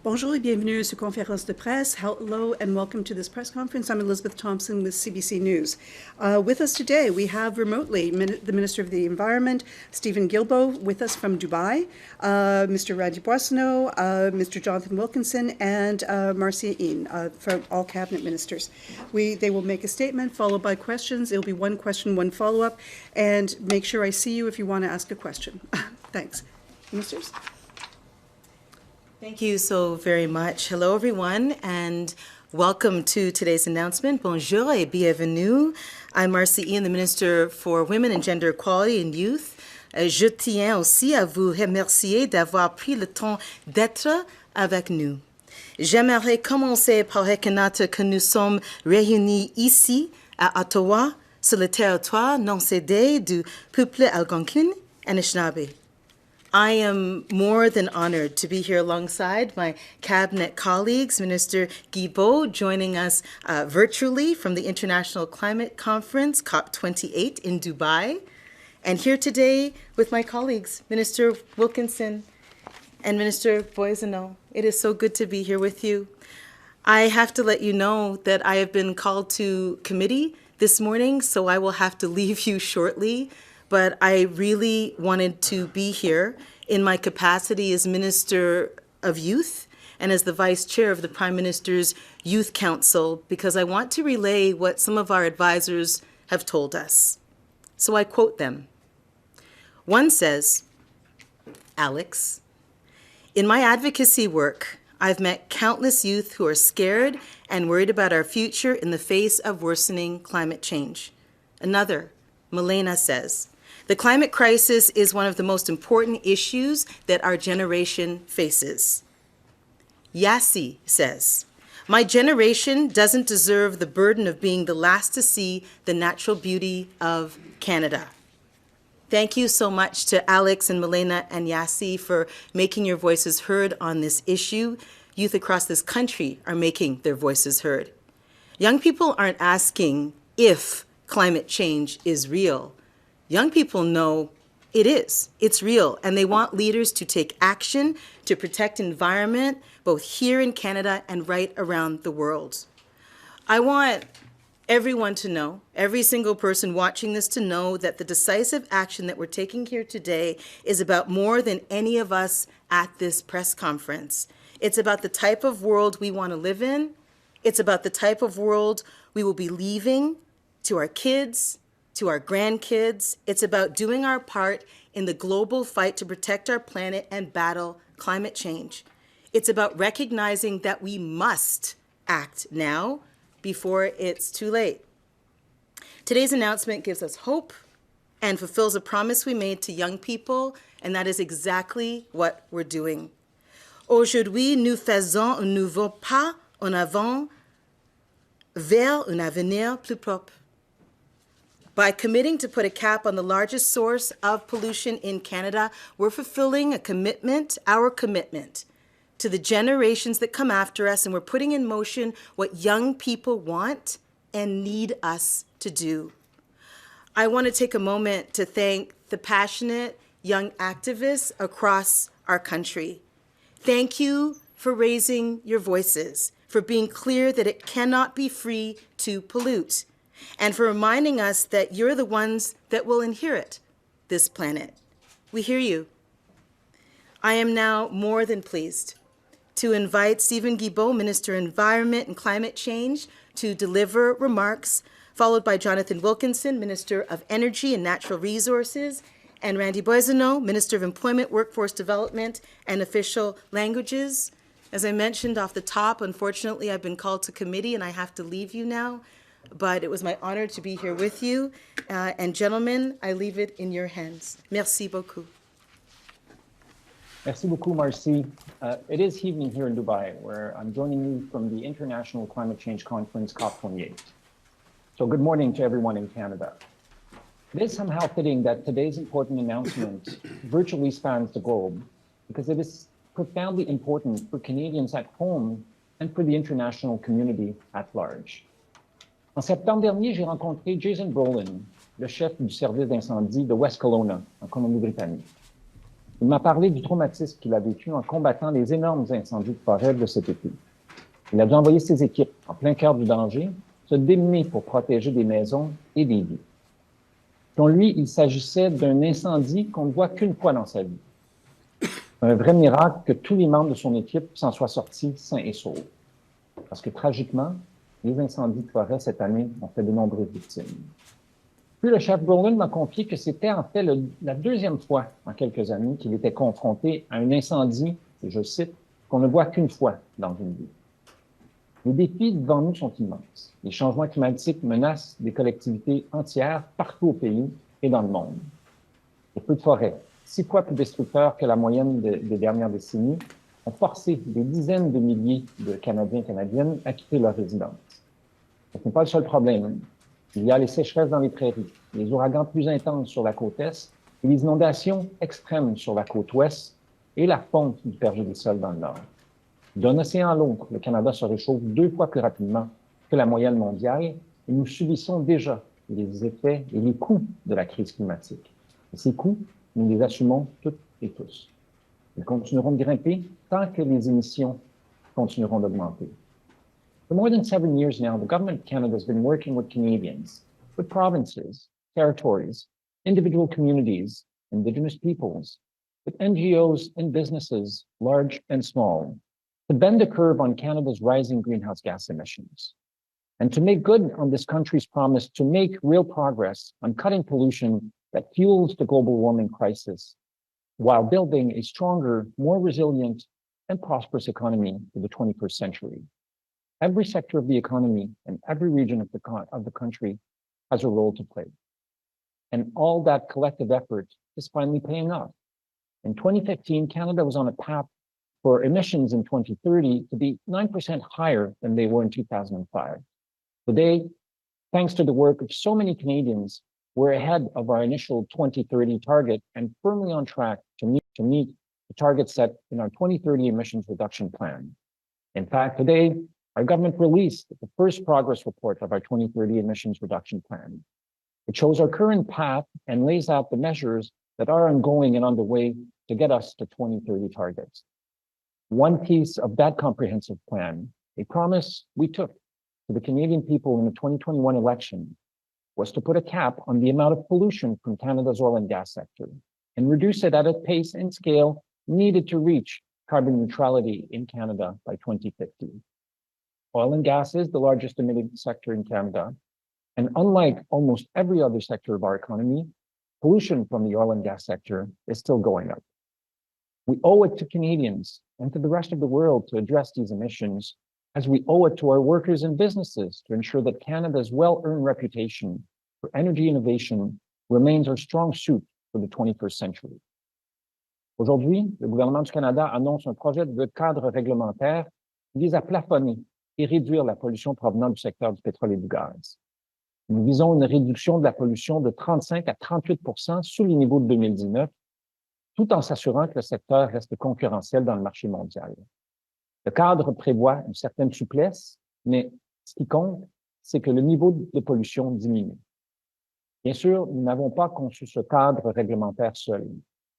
Bonjour et bienvenue à cette conférence de presse. Hello and welcome to this press conference. I'm Elizabeth Thompson with CBC News. With us today, we have remotely the Minister of the Environment, Steven Guilbeault, with us from Dubai, Mr. Boissonnault, Mr. Jonathan Wilkinson, and Marci Ien, from all cabinet ministers. They will make a statement followed by questions. It'll be one question, one follow-up, and make sure I see you if you want to ask a question. Thanks. Ministers? Thank you so very much. Hello, everyone, and welcome to today's announcement. Bonjour et bienvenue. I'm Marci Ien, the Minister for Women and Gender Equality and Youth. Je tiens aussi à vous remercier d'avoir pris le temps d'être avec nous. J'aimerais commencer par reconnaître que nous sommes réunis ici, à Ottawa, sur le territoire non cédé du peuple algonquin et Anishinaabe. I am more than honored to be here alongside my cabinet colleagues, Minister Guilbeault, joining us virtually from the International Climate Conference, COP28 in Dubai, and here today with my colleagues, Minister Wilkinson and Minister Boissonnault. It is so good to be here with you. I have to let you know that I have been called to committee this morning, so I will have to leave you shortly. But I really wanted to be here in my capacity as Minister of Youth and as the Vice Chair of the Prime Minister's Youth Council, because I want to relay what some of our advisors have told us. So I quote them. One says, Alex, in my advocacy work, I've met countless youth who are scared and worried about our future in the face of worsening climate change. Another, Milena, says, the climate crisis is one of the most important issues that our generation faces. Yassi says, my generation doesn't deserve the burden of being the last to see the natural beauty of Canada. Thank you so much to Alex and Milena and Yassi for making your voices heard on this issue. Youth across this country are making their voices heard. Young people aren't asking if climate change is real. Young people know it is. It's real, and they want leaders to take action to protect environment, both here in Canada and right around the world. I want everyone to know, every single person watching this to know that the decisive action that we're taking here today is about more than any of us at this press conference. It's about the type of world we want to live in. It's about the type of world we will be leaving to our kids, to our grandkids. It's about doing our part in the global fight to protect our planet and battle climate change. It's about recognizing that we must act now before it's too late. Today's announcement gives us hope and fulfills a promise we made to young people, and that is exactly what we're doing. Aujourd'hui, nous faisons un nouveau pas en avant vers un avenir plus propre. By committing to put a cap on the largest source of pollution in Canada, we're fulfilling our commitment to the generations that come after us, and we're putting in motion what young people want and need us to do. I want to take a moment to thank the passionate young activists across our country. Thank you for raising your voices, for being clear that it cannot be free to pollute, and for reminding us that you're the ones that will inherit this planet. We hear you. I am now more than pleased to invite Steven Guilbeault, Minister of Environment and Climate Change, to deliver remarks, followed by Jonathan Wilkinson, Minister of Energy and Natural Resources, and Randy Boissonnault, Minister of Employment, Workforce Development, and Official Languages. As I mentioned off the top, unfortunately, I've been called to committee and I have to leave you now. But it was my honor to be here with you. And gentlemen, I leave it in your hands. Merci beaucoup. Merci beaucoup, Marci. It is evening here in Dubai, where I'm joining you from the International Climate Change Conference, COP28. So good morning to everyone in Canada. It is somehow fitting that today's important announcement virtually spans the globe, because it is profoundly important for Canadians at home and for the international community at large. En septembre dernier, j'ai rencontré Jason Brolin, le chef du service d'incendie de West Kelowna, en Colombie-Britannique. Il m'a parlé du traumatisme qu'il a vécu en combattant les énormes incendies de forêt de cet été. Il a dû envoyer ses équipes en plein cœur du danger, se démener pour protéger des maisons et des vies. Selon lui, il s'agissait d'un incendie qu'on ne voit qu'une fois dans sa vie. Un vrai miracle que tous les membres de son équipe s'en soient sortis sains et saufs. Parce que tragiquement, les incendies de forêt cette année ont fait de nombreuses victimes. Puis le chef Brolin m'a confié que c'était en fait la deuxième fois en quelques années qu'il était confronté à un incendie, et je cite, qu'on ne voit qu'une fois dans une vie. Les défis devant nous sont immenses. Les changements climatiques menacent des collectivités entières partout au pays et dans le monde. Les feux de forêt, 6 fois plus destructeurs que la moyenne des dernières décennies, ont forcé des dizaines de milliers de Canadiens et Canadiennes à quitter leur résidence. Ce n'est pas le seul problème. Il y a les sécheresses dans les prairies, les ouragans plus intenses sur la côte est et les inondations extrêmes sur la côte ouest et la fonte du pergélisol dans le nord. D'un océan à l'autre, le Canada se réchauffe 2 fois plus rapidement que la moyenne mondiale et nous subissons déjà les effets et les coûts de la crise climatique. Et ces coûts, nous les assumons toutes et tous. Ils continueront de grimper tant que les émissions continueront d'augmenter. For more than 7 years now, the Government of Canada has been working with Canadians, with provinces, territories, individual communities, Indigenous peoples, with NGOs and businesses, large and small, to bend the curve on Canada's rising greenhouse gas emissions, and to make good on this country's promise to make real progress on cutting pollution that fuels the global warming crisis, while building a stronger, more resilient, and prosperous economy for the 21st century. Every sector of the economy and every region of the country has a role to play. And all that collective effort is finally paying off. In 2015, Canada was on a path for emissions in 2030 to be 9% higher than they were in 2005. Today, thanks to the work of so many Canadians, we're ahead of our initial 2030 target and firmly on track to meet the target set in our 2030 emissions reduction plan. In fact, today, our government released the first progress report of our 2030 emissions reduction plan. It shows our current path and lays out the measures that are ongoing and underway to get us to 2030 targets. One piece of that comprehensive plan, a promise we took to the Canadian people in the 2021 election, was to put a cap on the amount of pollution from Canada's oil and gas sector and reduce it at a pace and scale needed to reach carbon neutrality in Canada by 2050. Oil and gas is the largest emitting sector in Canada, and unlike almost every other sector of our economy, pollution from the oil and gas sector is still going up. We owe it to Canadians and to the rest of the world to address these emissions, as we owe it to our workers and businesses to ensure that Canada's well-earned reputation for energy innovation remains our strong suit for the 21st century. Aujourd'hui, le gouvernement du Canada annonce un projet de cadre réglementaire qui vise à plafonner et réduire la pollution provenant du secteur du pétrole et du gaz. Nous visons une réduction de la pollution de 35 à 38% sous les niveaux de 2019, tout en s'assurant que le secteur reste concurrentiel dans le marché mondial. Le cadre prévoit une certaine souplesse, mais ce qui compte, c'est que le niveau de pollution diminue. Bien sûr, nous n'avons pas conçu ce cadre réglementaire seul.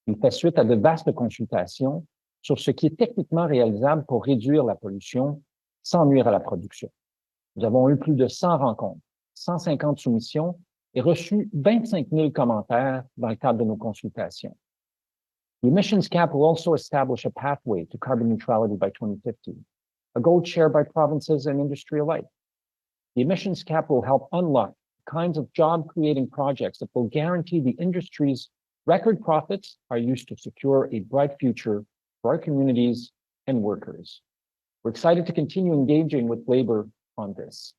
Il fait suite à de vastes consultations sur ce qui est techniquement réalisable pour réduire la pollution sans nuire à la production. Nous avons eu plus de 100 rencontres, 150 soumissions et reçu 25 000 commentaires dans le cadre de nos consultations. The emissions cap will also establish a pathway to carbon neutrality by 2050, a goal shared by provinces and industry alike. The emissions cap will help unlock the kinds of job-creating projects that will guarantee the industry's record profits are used to secure a bright future for our communities and workers. We're excited to continue engaging with labor on this.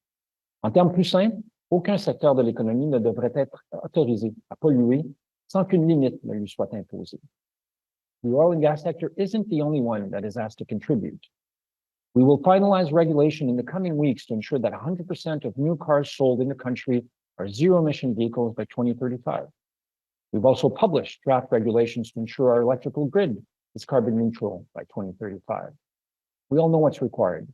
En termes plus simples, aucun secteur de l'économie ne devrait être autorisé à polluer sans qu'une limite ne lui soit imposée. The oil and gas sector isn't the only one that is asked to contribute. We will finalize regulation in the coming weeks to ensure that 100% of new cars sold in the country are zero-emission vehicles by 2035. We've also published draft regulations to ensure our electrical grid is carbon neutral by 2035. We all know what's required.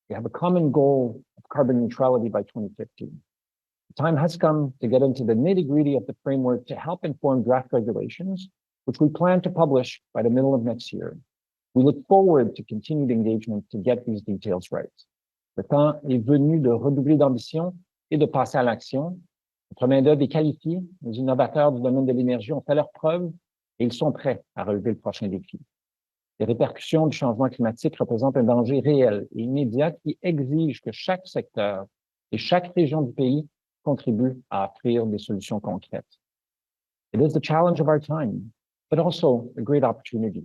We have a common goal of carbon neutrality by 2050. The time has come to get into the nitty-gritty of the framework to help inform draft regulations which we plan to publish by the middle of next year. We look forward to continued engagement to get these details right. Le temps est venu de redoubler d'ambition et de passer à l'action. Notre main-d'œuvre est qualifiée, les innovateurs du domaine de l'énergie ont fait leurs preuves et ils sont prêts à relever le prochain défi. Les répercussions du changement climatique représentent un danger réel et immédiat qui exige que chaque secteur et chaque région du pays contribuent à offrir des solutions concrètes. It is the challenge of our time, but also a great opportunity.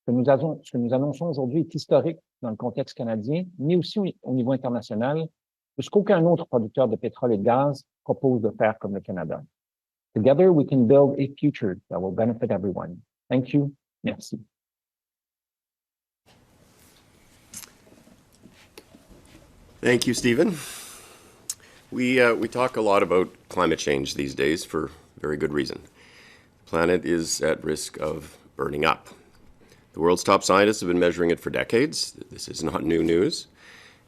Ce que nous annonçons aujourd'hui est historique dans le contexte canadien, mais aussi au niveau international, puisqu'aucun autre producteur de pétrole et de gaz propose de faire comme le Canada. Together, we can build a future that will benefit everyone. Thank you. Merci. Thank you, Steven. We talk a lot about climate change these days for very good reason. The planet is at risk of burning up. The world's top scientists have been measuring it for decades. This is not new news.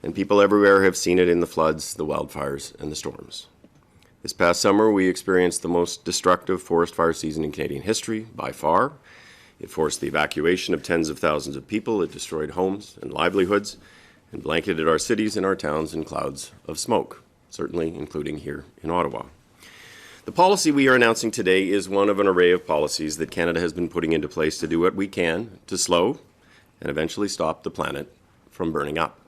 And people everywhere have seen it in the floods, the wildfires, and the storms. This past summer, we experienced the most destructive forest fire season in Canadian history, by far. It forced the evacuation of tens of thousands of people. It destroyed homes and livelihoods and blanketed our cities and our towns in clouds of smoke, certainly including here in Ottawa. The policy we are announcing today is one of an array of policies that Canada has been putting into place to do what we can to slow and eventually stop the planet from burning up.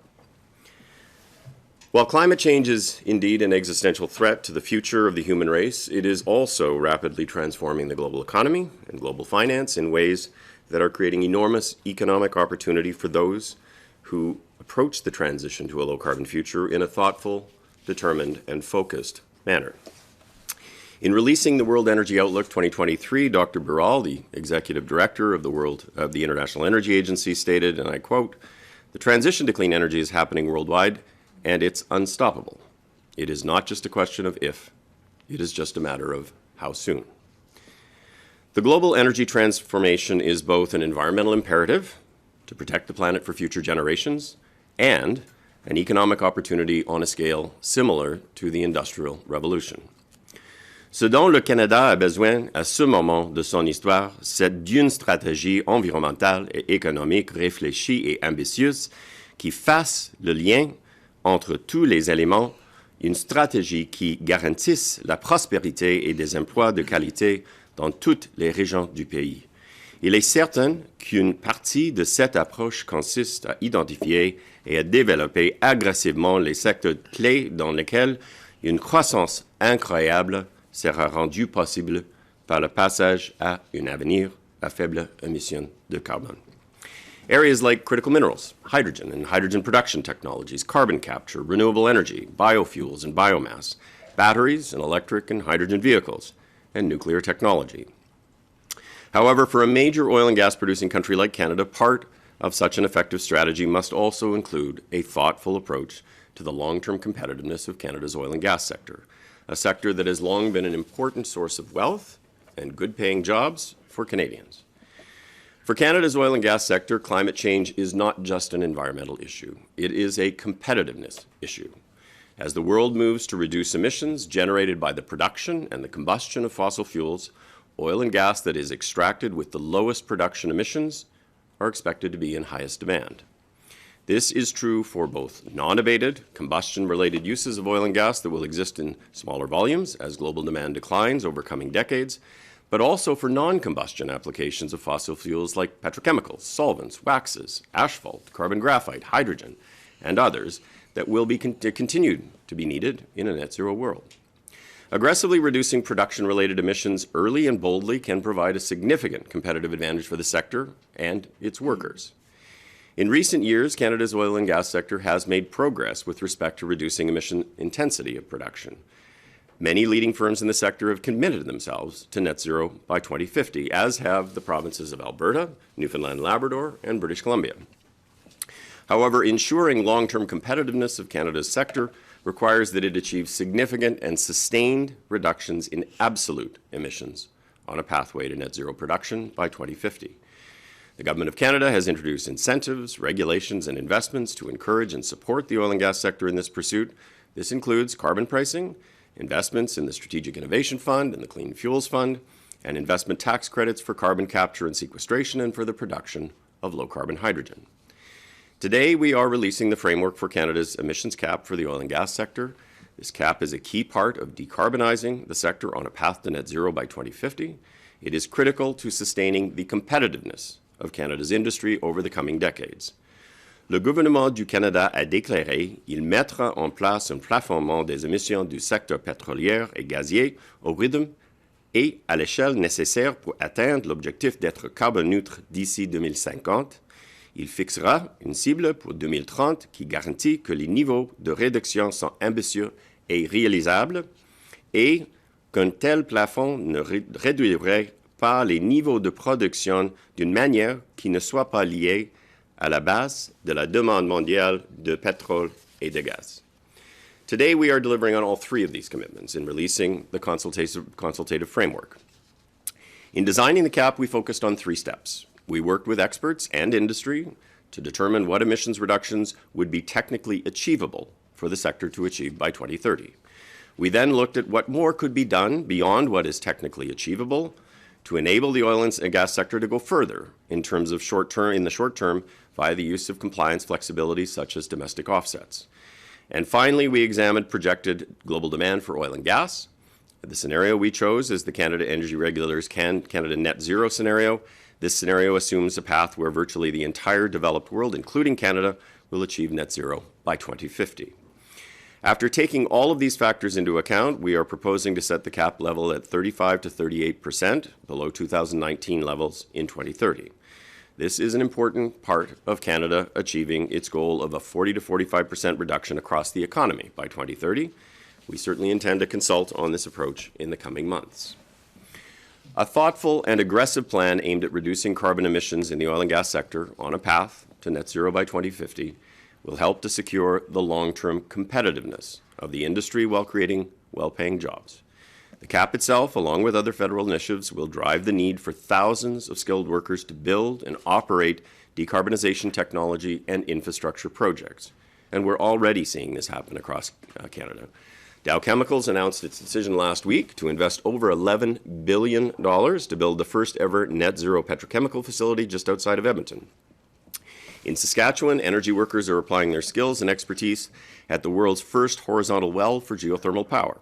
While climate change is indeed an existential threat to the future of the human race, it is also rapidly transforming the global economy and global finance in ways that are creating enormous economic opportunity for those who approach the transition to a low-carbon future in a thoughtful, determined, and focused manner. In releasing the World Energy Outlook 2023, Dr. Burrell, the executive director of the International Energy Agency, stated, and I quote, "The transition to clean energy is happening worldwide, and it's unstoppable. It is not just a question of if, it is just a matter of how soon." The global energy transformation is both an environmental imperative to protect the planet for future generations and an economic opportunity on a scale similar to the Industrial Revolution. Ce dont le Canada a besoin à ce moment de son histoire, c'est d'une stratégie environnementale et économique réfléchie et ambitieuse qui fasse le lien entre tous les éléments, une stratégie qui garantisse la prospérité et des emplois de qualité dans toutes les régions du pays. Il est certain qu'une partie de cette approche consiste à identifier et à développer agressivement les secteurs clés dans lesquels une croissance incroyable sera rendue possible par le passage à un avenir à faible émission de carbone. Areas like critical minerals, hydrogen and hydrogen production technologies, carbon capture, renewable energy, biofuels and biomass, batteries and electric and hydrogen vehicles, and nuclear technology. However, for a major oil and gas producing country like Canada, part of such an effective strategy must also include a thoughtful approach to the long-term competitiveness of Canada's oil and gas sector, a sector that has long been an important source of wealth and good-paying jobs for Canadians. For Canada's oil and gas sector, climate change is not just an environmental issue. It is a competitiveness issue. As the world moves to reduce emissions generated by the production and the combustion of fossil fuels, oil and gas that is extracted with the lowest production emissions are expected to be in highest demand. This is true for both non-abated, combustion-related uses of oil and gas that will exist in smaller volumes as global demand declines over coming decades, but also for non-combustion applications of fossil fuels like petrochemicals, solvents, waxes, asphalt, carbon graphite, hydrogen, and others that will be continued to be needed in a net zero world. Aggressively reducing production-related emissions early and boldly can provide a significant competitive advantage for the sector and its workers. In recent years, Canada's oil and gas sector has made progress with respect to reducing emission intensity of production. Many leading firms in the sector have committed themselves to net zero by 2050, as have the provinces of Alberta, Newfoundland and Labrador, and British Columbia. However, ensuring long-term competitiveness of Canada's sector requires that it achieve significant and sustained reductions in absolute emissions on a pathway to net zero production by 2050. The Government of Canada has introduced incentives, regulations, and investments to encourage and support the oil and gas sector in this pursuit. This includes carbon pricing, investments in the Strategic Innovation Fund and the Clean Fuels Fund, and investment tax credits for carbon capture and sequestration and for the production of low-carbon hydrogen. Today, we are releasing the framework for Canada's emissions cap for the oil and gas sector. This cap is a key part of decarbonizing the sector on a path to net zero by 2050. It is critical to sustaining the competitiveness of Canada's industry over the coming decades. Le gouvernement du Canada a déclaré qu'il mettra en place un plafonnement des émissions du secteur pétrolier et gazier au rythme et à l'échelle nécessaire pour atteindre l'objectif d'être carbone neutre d'ici 2050. Il fixera une cible pour 2030 qui garantit que les niveaux de réduction sont ambitieux et réalisables et qu'un tel plafond ne réduirait pas les niveaux de production d'une manière qui ne soit pas liée à la base de la demande mondiale de pétrole et de gaz. Today, we are delivering on all three of these commitments in releasing the consultative framework. In designing the cap, we focused on three steps. We worked with experts and industry to determine what emissions reductions would be technically achievable for the sector to achieve by 2030. We then looked at what more could be done beyond what is technically achievable to enable the oil and gas sector to go further in terms of in the short term via the use of compliance flexibilities such as domestic offsets. And finally, we examined projected global demand for oil and gas. The scenario we chose is the Canada Energy Regulator's Canada Net Zero scenario. This scenario assumes a path where virtually the entire developed world, including Canada, will achieve net zero by 2050. After taking all of these factors into account, we are proposing to set the cap level at 35 to 38% below 2019 levels in 2030. This is an important part of Canada achieving its goal of a 40 to 45% reduction across the economy by 2030. We certainly intend to consult on this approach in the coming months. A thoughtful and aggressive plan aimed at reducing carbon emissions in the oil and gas sector on a path to net zero by 2050 will help to secure the long-term competitiveness of the industry while creating well-paying jobs. The cap itself, along with other federal initiatives, will drive the need for thousands of skilled workers to build and operate decarbonization technology and infrastructure projects. And we're already seeing this happen across Canada. Dow Chemicals announced its decision last week to invest over $11 billion to build the first ever net zero petrochemical facility just outside of Edmonton. In Saskatchewan, energy workers are applying their skills and expertise at the world's first horizontal well for geothermal power.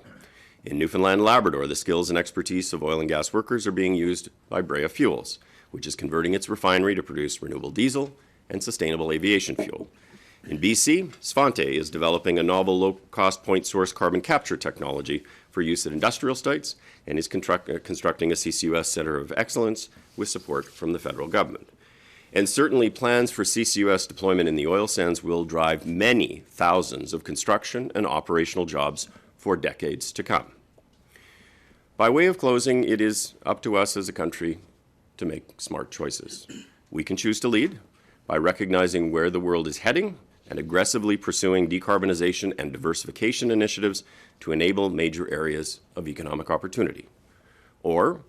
In Newfoundland and Labrador, the skills and expertise of oil and gas workers are being used by Brea Fuels, which is converting its refinery to produce renewable diesel and sustainable aviation fuel. In BC, Svante is developing a novel low-cost point-source carbon capture technology for use at industrial sites and is constructing a CCUS Centre of Excellence with support from the federal government. And certainly plans for CCUS deployment in the oil sands will drive many thousands of construction and operational jobs for decades to come. By way of closing, it is up to us as a country to make smart choices. We can choose to lead by recognizing where the world is heading and aggressively pursuing decarbonization and diversification initiatives to enable major areas of economic opportunity. Or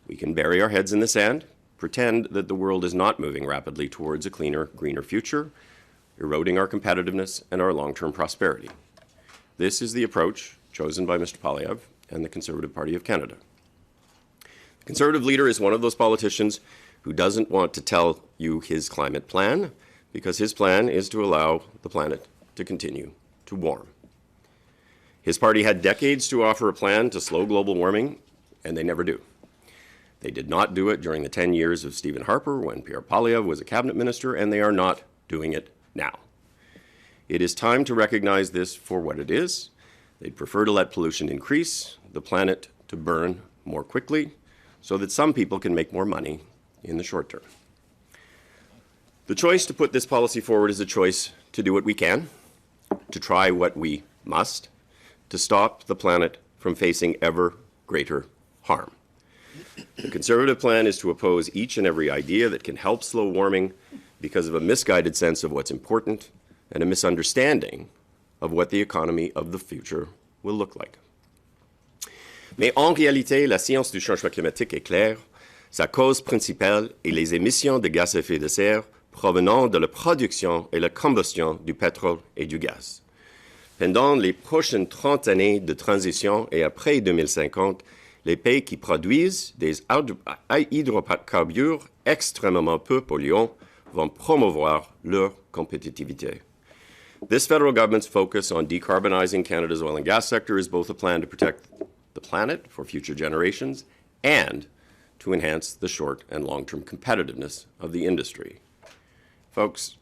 we can bury our heads in the sand, pretend that the world is not moving rapidly towards a cleaner, greener future, eroding our competitiveness and our long-term prosperity. This is the approach chosen by Mr. Poilievre and the Conservative Party of Canada. The Conservative leader is one of those politicians who doesn't want to tell you his climate plan, because his plan is to allow the planet to continue to warm. His party had decades to offer a plan to slow global warming, and they never do. They did not do it during the 10 years of Stephen Harper when Pierre Poilievre was a cabinet minister, and they are not doing it now. It is time to recognize this for what it is. They'd prefer to let pollution increase, the planet to burn more quickly, so that some people can make more money in the short term. The choice to put this policy forward is a choice to do what we can, to try what we must, to stop the planet from facing ever greater harm. The Conservative plan is to oppose each and every idea that can help slow warming because of a misguided sense of what's important and a misunderstanding of what the economy of the future will look like. Mais en réalité, la science du changement climatique est claire. Sa cause principale est les émissions de gaz à effet de serre provenant de la production et la combustion du pétrole et du gaz. Pendant les prochaines 30 années de transition et après 2050, les pays qui produisent des hydrocarbures extrêmement peu polluants vont promouvoir leur compétitivité. This federal government's focus on decarbonizing Canada's oil and gas sector is both a plan to protect the planet for future generations and to enhance the short and long-term competitiveness of the industry. Folks,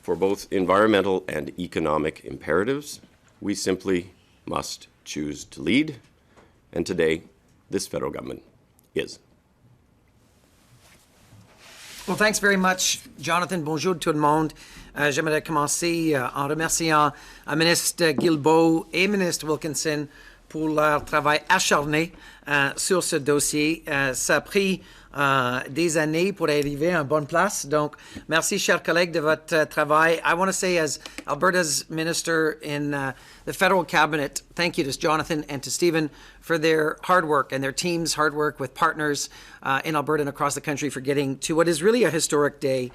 for both environmental and economic imperatives, we simply must choose to lead, and today, this federal government is. Well, thanks very much, Jonathan. Bonjour tout le monde. J'aimerais commencer en remerciant ministre Guilbeault et ministre Wilkinson pour leur travail acharné sur ce dossier. Ça a pris des années pour arriver à une bonne place. Donc, merci, chers collègues, de votre travail. I want to say, as Alberta's minister in the federal cabinet, thank you to Jonathan and to Steven for their hard work and their team's hard work with partners in Alberta and across the country for getting to what is really a historic day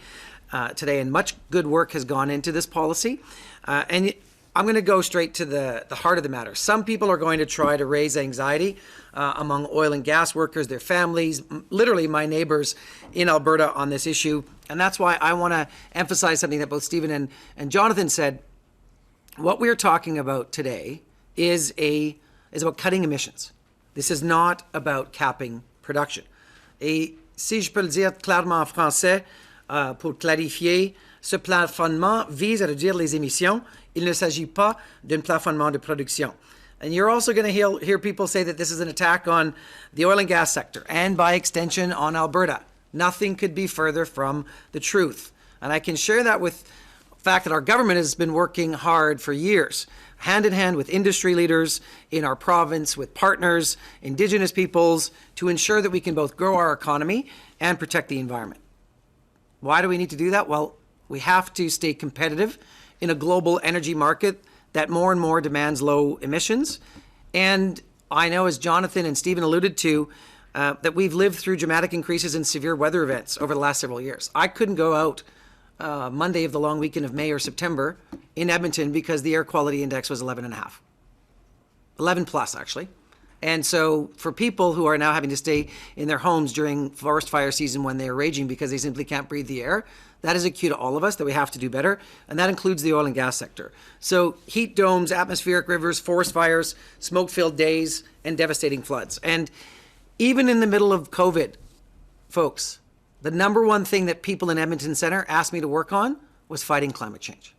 today. And much good work has gone into this policy. And I'm going to go straight to the heart of the matter. Some people are going to try to raise anxiety among oil and gas workers, their families, literally my neighbors in Alberta on this issue. And that's why I want to emphasize something that both Stephen and Jonathan said. What we're talking about today is about cutting emissions. This is not about capping production. Et si je peux le dire clairement en français, pour clarifier, ce plafonnement vise à réduire les émissions. Il ne s'agit pas d'un plafonnement de production. And you're also going to hear people say that this is an attack on the oil and gas sector and by extension on Alberta. Nothing could be further from the truth. And I can share that with the fact that our government has been working hard for years, hand in hand with industry leaders in our province, with partners, Indigenous peoples, to ensure that we can both grow our economy and protect the environment. Why do we need to do that? Well, we have to stay competitive in a global energy market that more and more demands low emissions. And I know, as Jonathan and Stephen alluded to, that we've lived through dramatic increases in severe weather events over the last several years. I couldn't go out Monday of the long weekend of May or September in Edmonton because the air quality index was 11.5. 11 plus, actually. And so for people who are now having to stay in their homes during forest fire season when they're raging because they simply can't breathe the air, that is a cue to all of us that we have to do better, and that includes the oil and gas sector. So heat domes, atmospheric rivers, forest fires, smoke-filled days, and devastating floods. And even in the middle of COVID, folks, the number one thing that people in Edmonton Centre asked me to work on was fighting climate change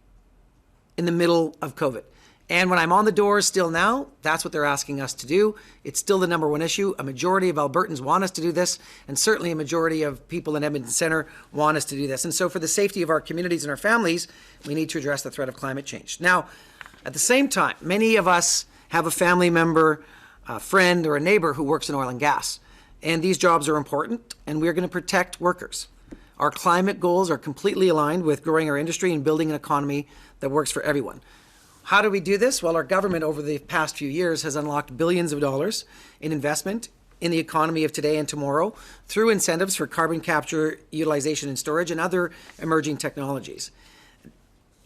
in the middle of COVID. And when I'm on the doors still now, that's what they're asking us to do. It's still the number one issue. A majority of Albertans want us to do this, and certainly a majority of people in Edmonton Centre want us to do this. And so for the safety of our communities and our families, we need to address the threat of climate change. Now, at the same time, many of us have a family member, a friend, or a neighbor who works in oil and gas. And these jobs are important, and we're going to protect workers. Our climate goals are completely aligned with growing our industry and building an economy that works for everyone. How do we do this? Well, our government over the past few years has unlocked billions of dollars in investment in the economy of today and tomorrow through incentives for carbon capture, utilization and storage, and other emerging technologies.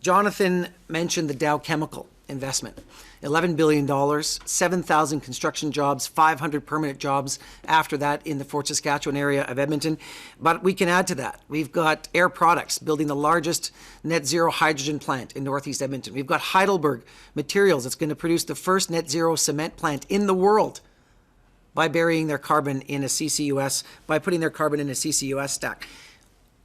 Jonathan mentioned the Dow Chemical investment. $11 billion, 7,000 construction jobs, 500 permanent jobs after that in the Fort Saskatchewan area of Edmonton. But we can add to that. We've got Air Products building the largest net zero hydrogen plant in Northeast Edmonton. We've got Heidelberg Materials that's going to produce the first net zero cement plant in the world by burying their carbon in a CCUS, by putting their carbon in a CCUS stack.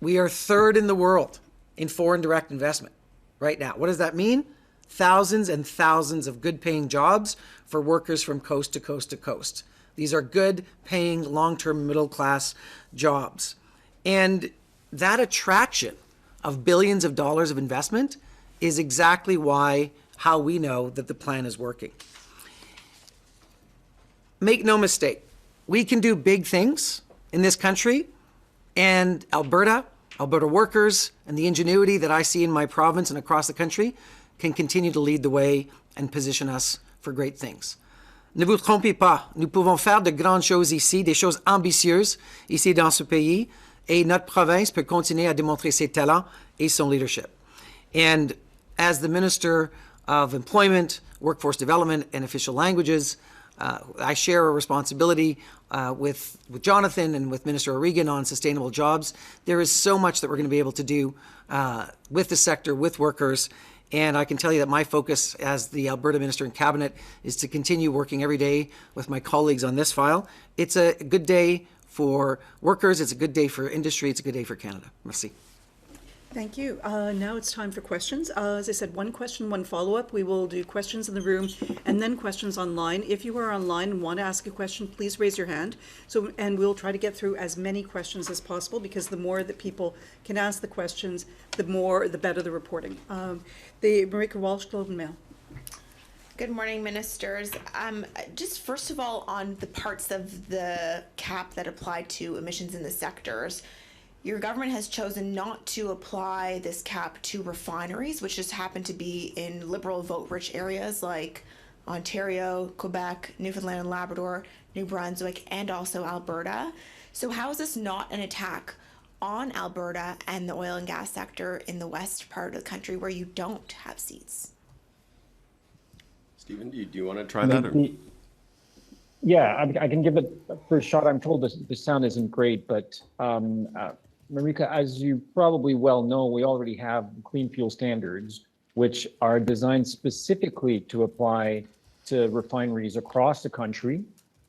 We are third in the world in foreign direct investment right now. What does that mean? Thousands and thousands of good-paying jobs for workers from coast to coast to coast. These are good-paying, long-term, middle-class jobs. And that attraction of billions of dollars of investment is exactly how we know that the plan is working. Make no mistake, we can do big things in this country, and Alberta workers, and the ingenuity that I see in my province and across the country can continue to lead the way and position us for great things. Ne vous trompez pas, nous pouvons faire de grandes choses ici, des choses ambitieuses ici dans ce pays, et notre province peut continuer à démontrer ses talents et son leadership. And as the Minister of Employment, Workforce Development, and Official Languages, I share a responsibility with Jonathan and with Minister O'Regan on sustainable jobs. There is so much that we're going to be able to do with the sector, with workers. And I can tell you that my focus as the Alberta Minister in Cabinet is to continue working every day with my colleagues on this file. It's a good day for workers. It's a good day for industry. It's a good day for Canada. Merci. Thank you. Now it's time for questions. As I said, one question, one follow-up. We will do questions in the room and then questions online. If you are online and want to ask a question, please raise your hand. And we'll try to get through as many questions as possible, because the more that people can ask the questions, the better the reporting. The Marika Walsh, Globe and Mail. Good morning, ministers. Just first of all, on the parts of the cap that apply to emissions in the sectors, your government has chosen not to apply this cap to refineries, which just happen to be in Liberal vote-rich areas like Ontario, Quebec, Newfoundland and Labrador, New Brunswick, and also Alberta. So how is this not an attack on Alberta and the oil and gas sector in the west part of the country where you don't have seats? Stephen, do you want to try that? Or? Yeah, I can give it a first shot. I'm told the sound isn't great, but Marika, as you probably well know, we already have clean fuel standards, which are designed specifically to apply to refineries across the country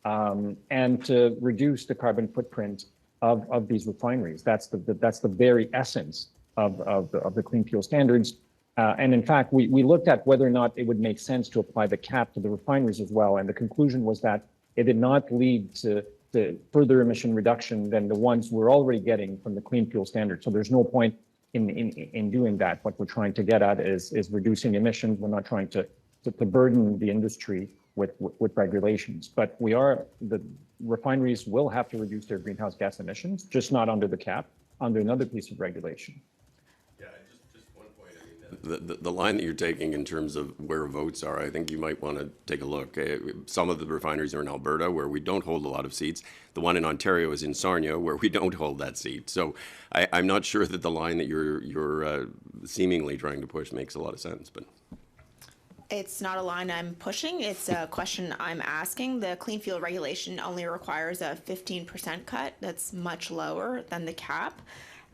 and to reduce the carbon footprint of these refineries. That's the very essence of the clean fuel standards. And in fact, we looked at whether or not it would make sense to apply the cap to the refineries as well. And the conclusion was that it did not lead to further emission reduction than the ones we're already getting from the clean fuel standard. So there's no point in doing that. What we're trying to get at is reducing emissions. We're not trying to burden the industry with regulations. But the refineries will have to reduce their greenhouse gas emissions, just not under the cap, under another piece of regulation. The line that you're taking in terms of where votes are, I think you might want to take a look. Some of the refineries are in Alberta, where we don't hold a lot of seats. The one in Ontario is in Sarnia, where we don't hold that seat. So I'm not sure that the line that you're seemingly trying to push makes a lot of sense. But It's not a line I'm pushing. It's a question I'm asking. The clean fuel regulation only requires a 15% cut. That's much lower than the cap.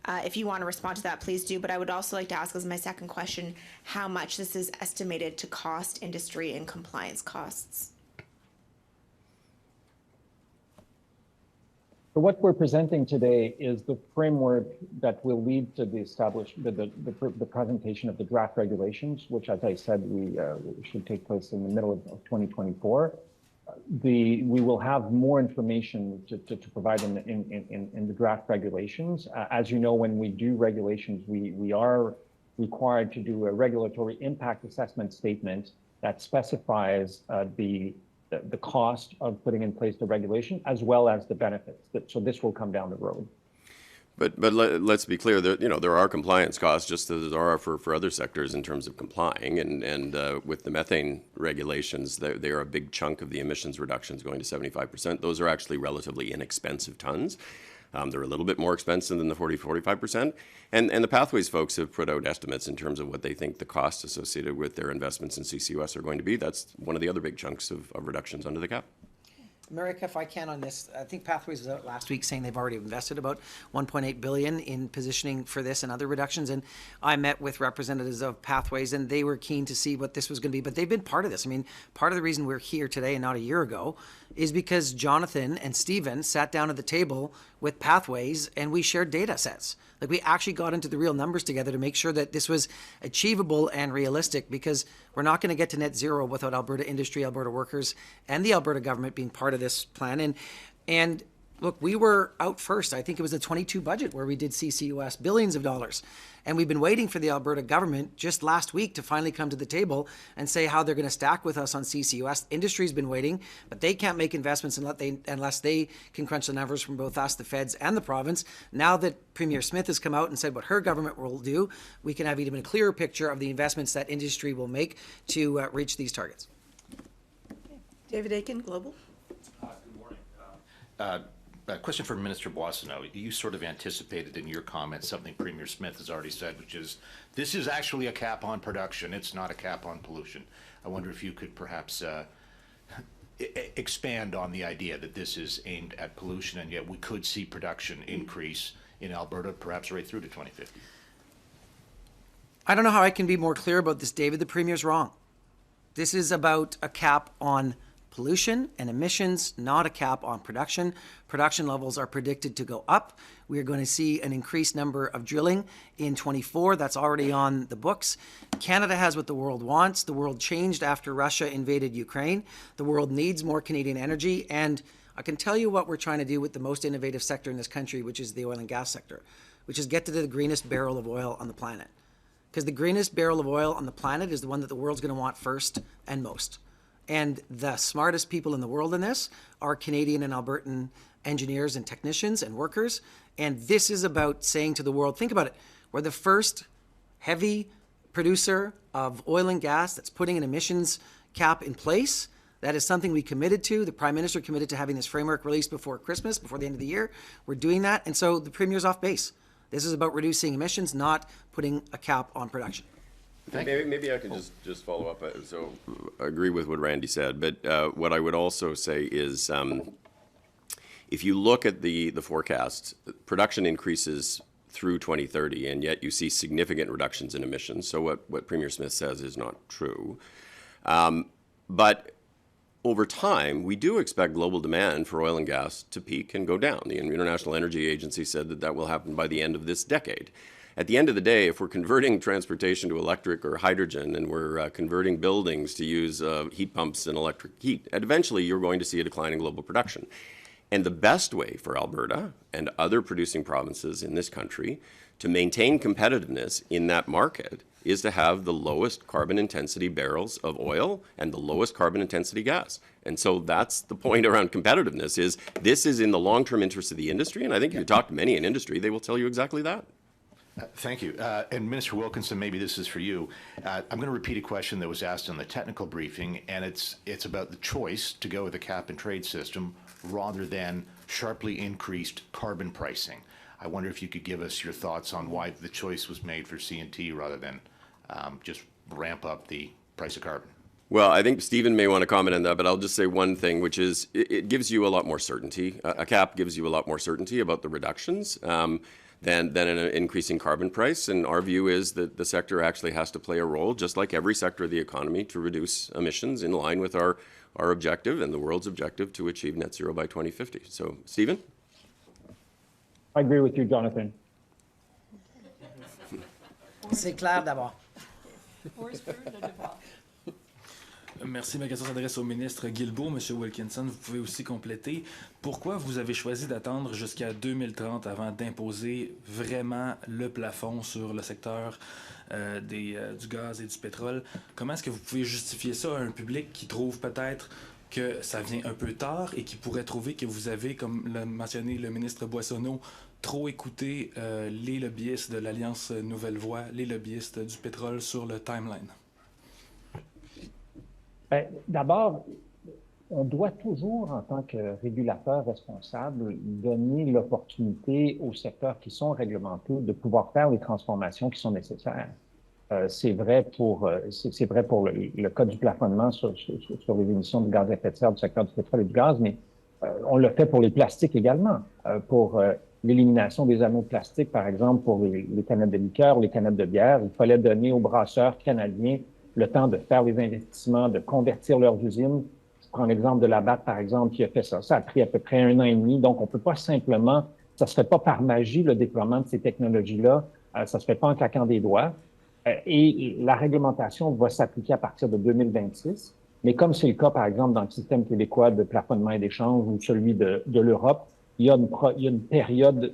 If you want to respond to that, please do. But I would also like to ask as my second question, how much this is estimated to cost industry and compliance costs. So what we're presenting today is the framework that will lead to the presentation of the draft regulations, which, as I said, we should take place in the middle of 2024. We will have more information to provide in the draft regulations. As you know, when we do regulations, we are required to do a regulatory impact assessment statement that specifies the cost of putting in place the regulation as well as the benefits. So this will come down the road. But let's be clear that there are compliance costs, just as there are for other sectors in terms of complying, and with the methane regulations, they are a big chunk of the emissions reductions going to 75%. Those are actually relatively inexpensive tons. They're a little bit more expensive than the 45%. And the Pathways folks have put out estimates in terms of what they think the costs associated with their investments in CCUS are going to be. That's one of the other big chunks of reductions under the cap. America, if I can on this, I think Pathways was out last week saying they've already invested about $1.8 billion in positioning for this and other reductions. And I met with representatives of Pathways, and they were keen to see what this was going to be. But they've been part of this. I mean, part of the reason we're here today and not a year ago is because Jonathan and Steven sat down at the table with Pathways and we shared data sets. Like, we actually got into the real numbers together to make sure that this was achievable and realistic, because we're not going to get to net zero without Alberta industry, Alberta workers, and the Alberta government being part of this plan. And look, we were out first. I think it was the 22 budget where we did CCUS, billions of dollars. And we've been waiting for the Alberta government just last week to finally come to the table and say how they're going to stack with us on CCUS. Industry's been waiting, but they can't make investments unless they can crunch the numbers from both us, the feds, and the province. Now that Premier Smith has come out and said what her government will do, we can have even a clearer picture of the investments that industry will make to reach these targets. David Aiken, Global. Good morning. A question for Minister Boissonnault. You sort of anticipated in your comments something Premier Smith has already said, which is this is actually a cap on production. It's not a cap on pollution. I wonder if you could perhaps expand on the idea that this is aimed at pollution, and yet we could see production increase in Alberta, perhaps right through to 2050. I don't know how I can be more clear about this, David. The Premier's wrong. This is about a cap on pollution and emissions, not a cap on production. Production levels are predicted to go up. We are going to see an increased number of drilling in 24. That's already on the books. Canada has what the world wants. The world changed after Russia invaded Ukraine. The world needs more Canadian energy. And I can tell you what we're trying to do with the most innovative sector in this country, which is the oil and gas sector, which is get to the greenest barrel of oil on the planet. Because the greenest barrel of oil on the planet is the one that the world's going to want first and most. And the smartest people in the world in this are Canadian and Albertan engineers and technicians and workers. And this is about saying to the world, think about it, we're the first heavy producer of oil and gas that's putting an emissions cap in place. That is something we committed to. The Prime Minister committed to having this framework released before Christmas, before the end of the year. We're doing that. And so the Premier's off base. This is about reducing emissions, not putting a cap on production. Maybe I can just follow up. So I agree with what Randy said, but what I would also say is if you look at the forecast, production increases through 2030, and yet you see significant reductions in emissions. So what Premier Smith says is not true. But over time, we do expect global demand for oil and gas to peak and go down. The International Energy Agency said that will happen by the end of this decade. At the end of the day, if we're converting transportation to electric or hydrogen, and we're converting buildings to use heat pumps and electric heat, eventually you're going to see a decline in global production. And the best way for Alberta and other producing provinces in this country to maintain competitiveness in that market is to have the lowest carbon intensity barrels of oil and the lowest carbon intensity gas. And so that's the point around competitiveness, is this is in the long-term interest of the industry. And I think if you talk to many in industry, they will tell you exactly that. Thank you. And Minister Wilkinson, maybe this is for you. I'm going to repeat a question that was asked in the technical briefing, and it's about the choice to go with a cap-and-trade system rather than sharply increased carbon pricing. I wonder if you could give us your thoughts on why the choice was made for C&T rather than just ramp up the price of carbon. Well, I think Steven may want to comment on that, but I'll just say one thing, which is it gives you a lot more certainty. A cap gives you a lot more certainty about the reductions than an increasing carbon price. And our view is that the sector actually has to play a role, just like every sector of the economy, to reduce emissions in line with our objective and the world's objective to achieve net zero by 2050. So, Steven? I agree with you, Jonathan. C'est clair d'abord. Merci. Ma question s'adresse au ministre Guilbeault. Monsieur Wilkinson, vous pouvez aussi compléter. Pourquoi vous avez choisi d'attendre jusqu'à 2030 avant d'imposer vraiment le plafond sur le secteur du gaz et du pétrole? Comment est-ce que vous pouvez justifier ça à un public qui trouve peut-être que ça vient un peu tard et qui pourrait trouver que vous avez, comme l'a mentionné le ministre Boissonnault, trop écouté les lobbyistes de l'Alliance Nouvelle Voie, les lobbyistes du pétrole sur le timeline? D'abord, on doit toujours, en tant que régulateur responsable, donner l'opportunité aux secteurs qui sont réglementés de pouvoir faire les transformations qui sont nécessaires. C'est vrai pour le cas du plafonnement sur les émissions de gaz à effet de serre du secteur du pétrole et du gaz, mais on le fait pour les plastiques également, pour l'élimination des anneaux de plastique, par exemple, pour les canettes de liqueur, les canettes de bière. Il fallait donner aux brasseurs canadiens le temps de faire les investissements, de convertir leurs usines. Je prends l'exemple de la BAT, par exemple, qui a fait ça. Ça a pris à peu près 1 an et demi. Donc, on peut pas simplement, ça se fait pas par magie, le déploiement de ces technologies-là. Ça se fait pas en claquant des doigts. Et la réglementation va s'appliquer à partir de 2026. Mais comme c'est le cas, par exemple, dans le système québécois de plafonnement et d'échange ou celui de l'Europe, il y a une période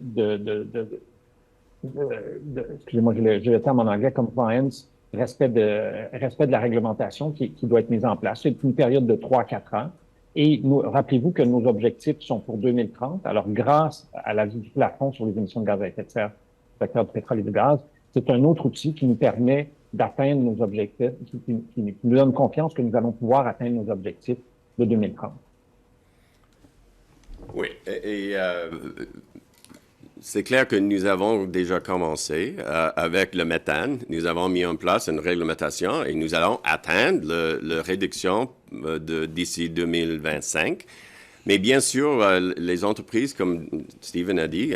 excusez-moi, j'ai le terme en anglais, compliance, respect de la réglementation qui doit être mise en place. C'est une période de 3-4 ans. Et rappelez-vous que nos objectifs sont pour 2030. Alors, grâce à la vie du plafond sur les émissions de gaz à effet de serre du secteur du pétrole et du gaz, c'est un autre outil qui nous permet d'atteindre nos objectifs, qui nous donne confiance que nous allons pouvoir atteindre nos objectifs de 2030. Oui, et C'est clair que nous avons déjà commencé avec le méthane. Nous avons mis en place une réglementation et nous allons atteindre la réduction d'ici 2025. Mais bien sûr, les entreprises, comme Steven a dit,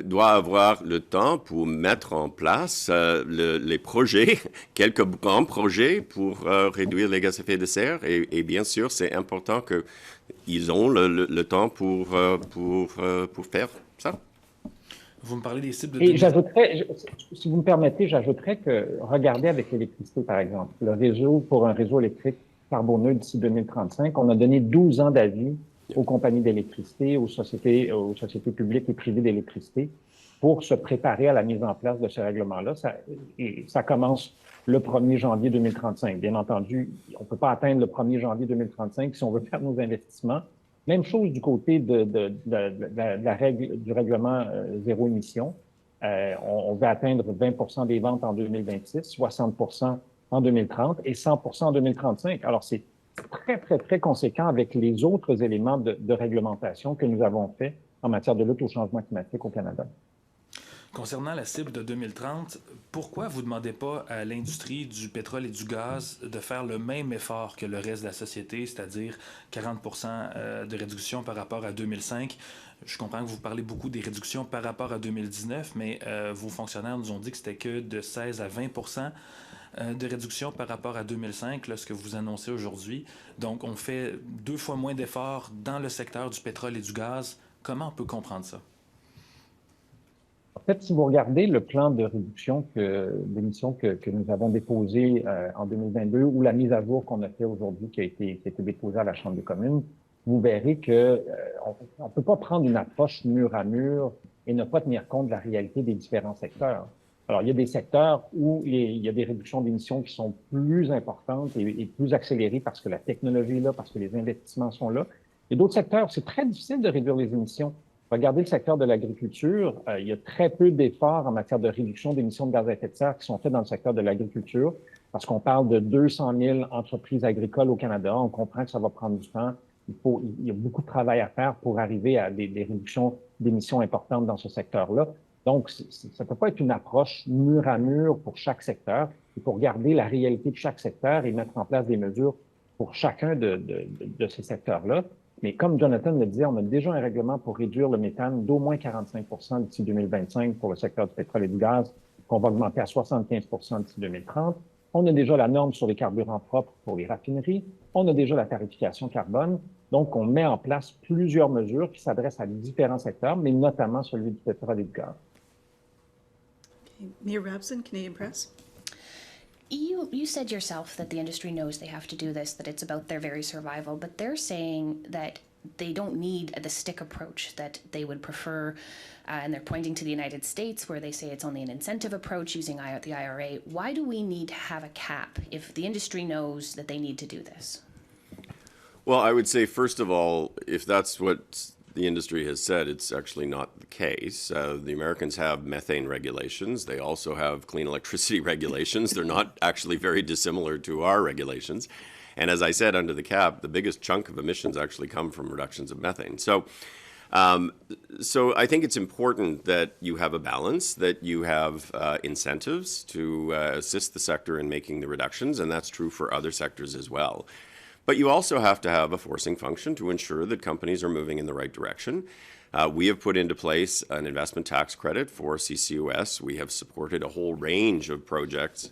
doivent avoir le temps pour mettre en place les projets, quelques grands projets pour réduire les gaz à effet de serre. Et bien sûr, c'est important qu'ils ont le temps pour faire ça. Vous me parlez des cibles de Et j'ajouterais, si vous me permettez, j'ajouterais que regardez avec l'électricité, par exemple, le réseau pour un réseau électrique carboneutre d'ici 2035, on a donné 12 ans d'avis aux compagnies d'électricité, aux sociétés publiques et privées d'électricité pour se préparer à la mise en place de ce règlement-là. Ça commence le 1er janvier 2035. Bien entendu, on ne peut pas atteindre le 1er janvier 2035 si on veut faire nos investissements. Même chose du côté la règle du règlement zéro émission. On veut atteindre 20 des ventes en 2026, 60 en 2030 et 100 en 2035. Alors, c'est très, très, très conséquent avec les autres éléments de réglementation que nous avons fait en matière de lutte au changement climatique au Canada. Concernant la cible de 2030, pourquoi vous ne demandez pas à l'industrie du pétrole et du gaz de faire le même effort que le reste de la société, c'est-à-dire 40 de réduction par rapport à 2005? Je comprends que vous parlez beaucoup des réductions par rapport à 2019, mais vos fonctionnaires nous ont dit que c'était que de 16 à 20 de réduction par rapport à 2005, là, ce que vous annoncez aujourd'hui. Donc, on fait 2 fois moins d'efforts dans le secteur du pétrole et du gaz. Comment on peut comprendre ça? En fait, si vous regardez le plan de réduction d'émissions que nous avons déposé en 2022 ou la mise à jour qu'on a fait aujourd'hui qui a été déposée à la Chambre des communes, vous verrez que on ne peut pas prendre une approche mur à mur et ne pas tenir compte de la réalité des différents secteurs. Alors, il y a des secteurs où il y a des réductions d'émissions qui sont plus importantes et plus accélérées parce que la technologie est là, parce que les investissements sont là. Il y a d'autres secteurs, c'est très difficile de réduire les émissions. Regardez le secteur de l'agriculture, il y a très peu d'efforts en matière de réduction d'émissions de gaz à effet de serre qui sont faits dans le secteur de l'agriculture parce qu'on parle de 200 000 entreprises agricoles au Canada. On comprend que ça va prendre du temps. Il y a beaucoup de travail à faire pour arriver à des réductions d'émissions importantes dans ce secteur-là. Donc, ça ne peut pas être une approche mur à mur pour chaque secteur. Il faut regarder la réalité de chaque secteur et mettre en place des mesures pour chacun de ces secteurs-là. Mais comme Jonathan le disait, on a déjà un règlement pour réduire le méthane d'au moins 45 d'ici 2025 pour le secteur du pétrole et du gaz, qu'on va augmenter à 75 d'ici 2030. On a déjà la norme sur les carburants propres pour les raffineries. On a déjà la tarification carbone. Donc, on met en place plusieurs mesures qui s'adressent à différents secteurs, mais notamment celui du pétrole et du gaz. Mia Rabson, Canadian Press. You said yourself that the industry knows they have to do this, that it's about their very survival, but they're saying that they don't need the stick approach that they would prefer, and they're pointing to the United States where they say it's only an incentive approach using the IRA. Why do we need to have a cap if the industry knows that they need to do this? Well, I would say, first of all, if that's what the industry has said, it's actually not the case. The Americans have methane regulations. They also have clean electricity regulations. They're not actually very dissimilar to our regulations. And as I said, under the cap, the biggest chunk of emissions actually come from reductions of methane. So I think it's important that you have a balance, that you have incentives to assist the sector in making the reductions, and that's true for other sectors as well. But you also have to have a forcing function to ensure that companies are moving in the right direction. We have put into place an investment tax credit for CCUS. We have supported a whole range of projects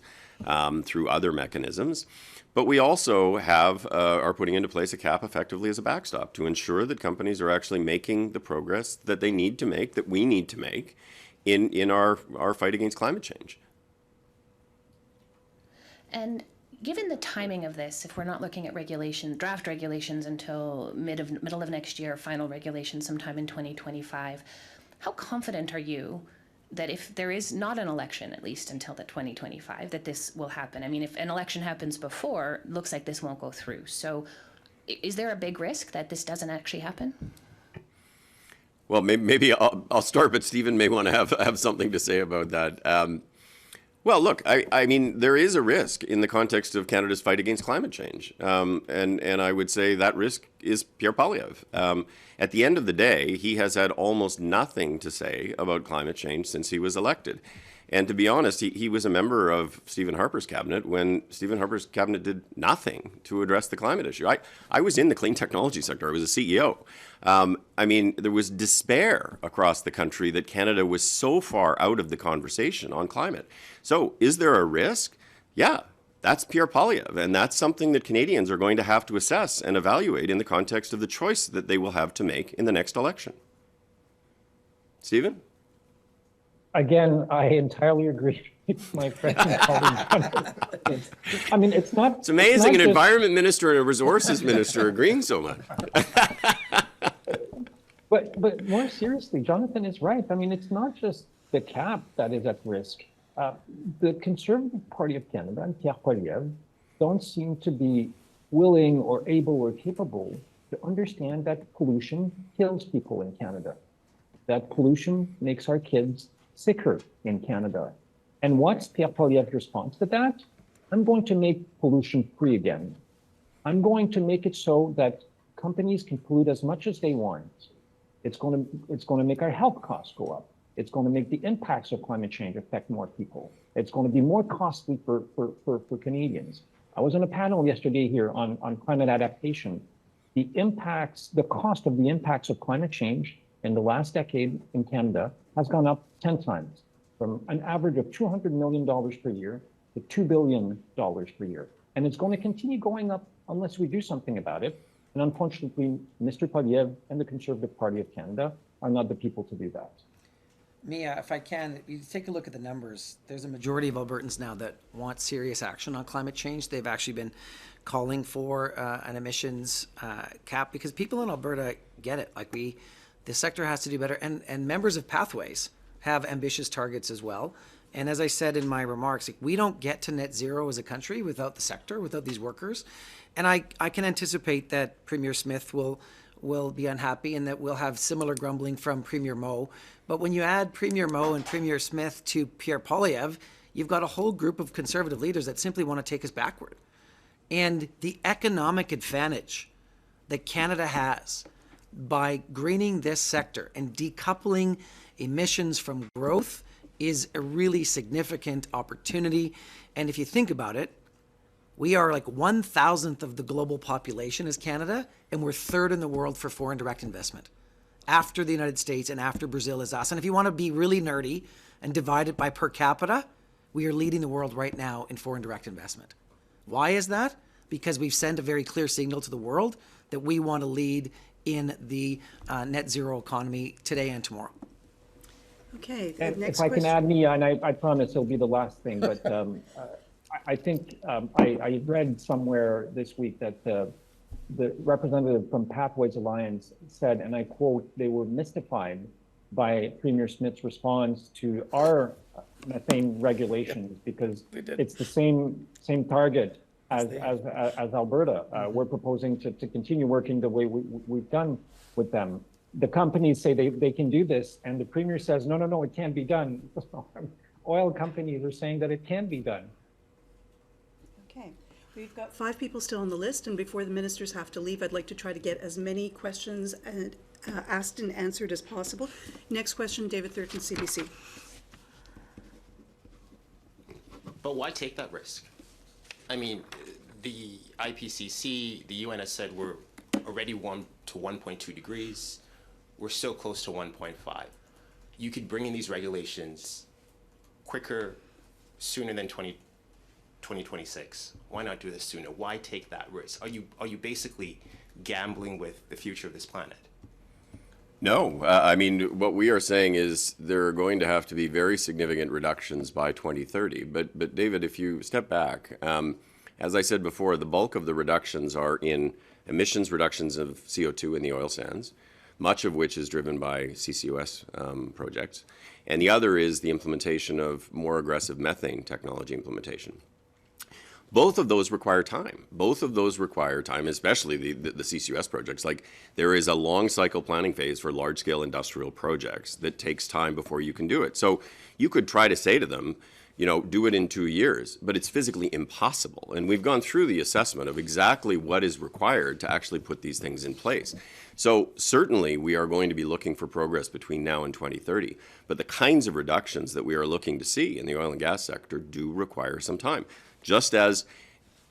through other mechanisms. But we also are putting into place a cap effectively as a backstop to ensure that companies are actually making the progress that they need to make, that we need to make in our fight against climate change. And given the timing of this, if we're not looking at draft regulations until middle of next year, final regulations sometime in 2025, how confident are you that if there is not an election, at least until the 2025, that this will happen? I mean, if an election happens before, it looks like this won't go through. So is there a big risk that this doesn't actually happen? Well, maybe I'll start, but Steven may want to have something to say about that. Well, look, I mean, there is a risk in the context of Canada's fight against climate change. And I would say that risk is Pierre Poilievre. At the end of the day, he has had almost nothing to say about climate change since he was elected. And to be honest, he was a member of Stephen Harper's cabinet when Stephen Harper's cabinet did nothing to address the climate issue. I was in the clean technology sector. I was a CEO. I mean, there was despair across the country that Canada was so far out of the conversation on climate. So is there a risk? Yeah, that's Pierre Poilievre. And that's something that Canadians are going to have to assess and evaluate in the context of the choice that they will have to make in the next election. Stephen? Again, I entirely agree with my friend and colleague. I mean, it's not. It's amazing it's not an just, environment minister and a resources minister agreeing so much. But more seriously, Jonathan is right. I mean, it's not just the cap that is at risk. The Conservative Party of Canada and Pierre Poilievre don't seem to be willing or able or capable to understand that pollution kills people in Canada. That pollution makes our kids sicker in Canada. And what's Pierre Poilievre's response to that? I'm going to make pollution free again. I'm going to make it so that companies can pollute as much as they want. It's going to make our health costs go up. It's going to make the impacts of climate change affect more people. It's going to be more costly for Canadians. I was on a panel yesterday here on climate adaptation. The cost of the impacts of climate change in the last decade in Canada has gone up 10 times, from an average of $200 million per year to $2 billion per year. And it's going to continue going up unless we do something about it. And unfortunately, Mr. Poilievre and the Conservative Party of Canada are not the people to do that. Mia, if I can, you take a look at the numbers. There's a majority of Albertans now that want serious action on climate change. They've actually been calling for an emissions cap because people in Alberta get it. Like the sector has to do better. And members of Pathways have ambitious targets as well. And as I said in my remarks, we don't get to net zero as a country without the sector, without these workers. And I can anticipate that Premier Smith will be unhappy and that we'll have similar grumbling from Premier Moe. But when you add Premier Moe and Premier Smith to Pierre Poilievre, you've got a whole group of Conservative leaders that simply want to take us backward. And the economic advantage that Canada has by greening this sector and decoupling emissions from growth is a really significant opportunity. And if you think about it, we are like 1,000th of the global population as Canada, and we're third in the world for foreign direct investment. After the United States and after Brazil is us. And if you want to be really nerdy and divide it by per capita, we are leading the world right now in foreign direct investment. Why is that? Because we've sent a very clear signal to the world that we want to lead in the net zero economy today and tomorrow. Okay, And next if I question. can add, Mia, and I promise it'll be the last thing, but I think I read somewhere this week that the representative from Pathways Alliance said, and I quote, they were mystified by Premier Smith's response to our methane regulations because it's the same target as Alberta. We're proposing to continue working the way we've done with them. The companies say they can do this, and the Premier says, no, it can't be done. Oil companies are saying that it can be done. Okay, we've got 5 people still on the list, and before the ministers have to leave, I'd like to try to get as many questions asked and answered as possible. Next question, David Thurton, CBC. But why take that risk? I mean, the IPCC, the UN has said we're already 1 to 1.2 degrees. We're so close to 1.5. You could bring in these regulations quicker, sooner than 2026. Why not do this sooner? Why take that risk? Are you basically gambling with the future of this planet? No, I mean, what we are saying is there are going to have to be very significant reductions by 2030. But David, if you step back, as I said before, the bulk of the reductions are in emissions reductions of CO2 in the oil sands, much of which is driven by CCUS projects. And the other is the implementation of more aggressive methane technology implementation. Both of those require time. Both of those require time, especially the CCUS projects. Like, there is a long cycle planning phase for large-scale industrial projects that takes time before you can do it. So you could try to say to them, do it in 2 years, but it's physically impossible. And we've gone through the assessment of exactly what is required to actually put these things in place. So certainly we are going to be looking for progress between now and 2030, but the kinds of reductions that we are looking to see in the oil and gas sector do require some time. Just as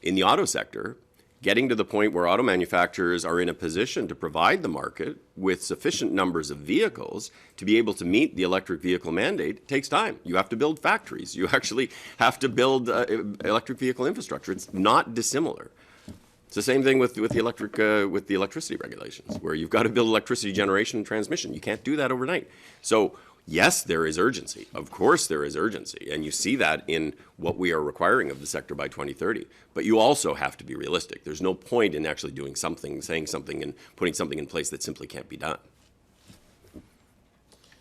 in the auto sector, getting to the point where auto manufacturers are in a position to provide the market with sufficient numbers of vehicles to be able to meet the electric vehicle mandate takes time. You have to build factories. You actually have to build electric vehicle infrastructure. It's not dissimilar. It's the same thing with the electricity regulations, where you've got to build electricity generation and transmission. You can't do that overnight. So yes, there is urgency. Of course there is urgency. And you see that in what we are requiring of the sector by 2030. But you also have to be realistic. There's no point in actually doing something, saying something, and putting something in place that simply can't be done.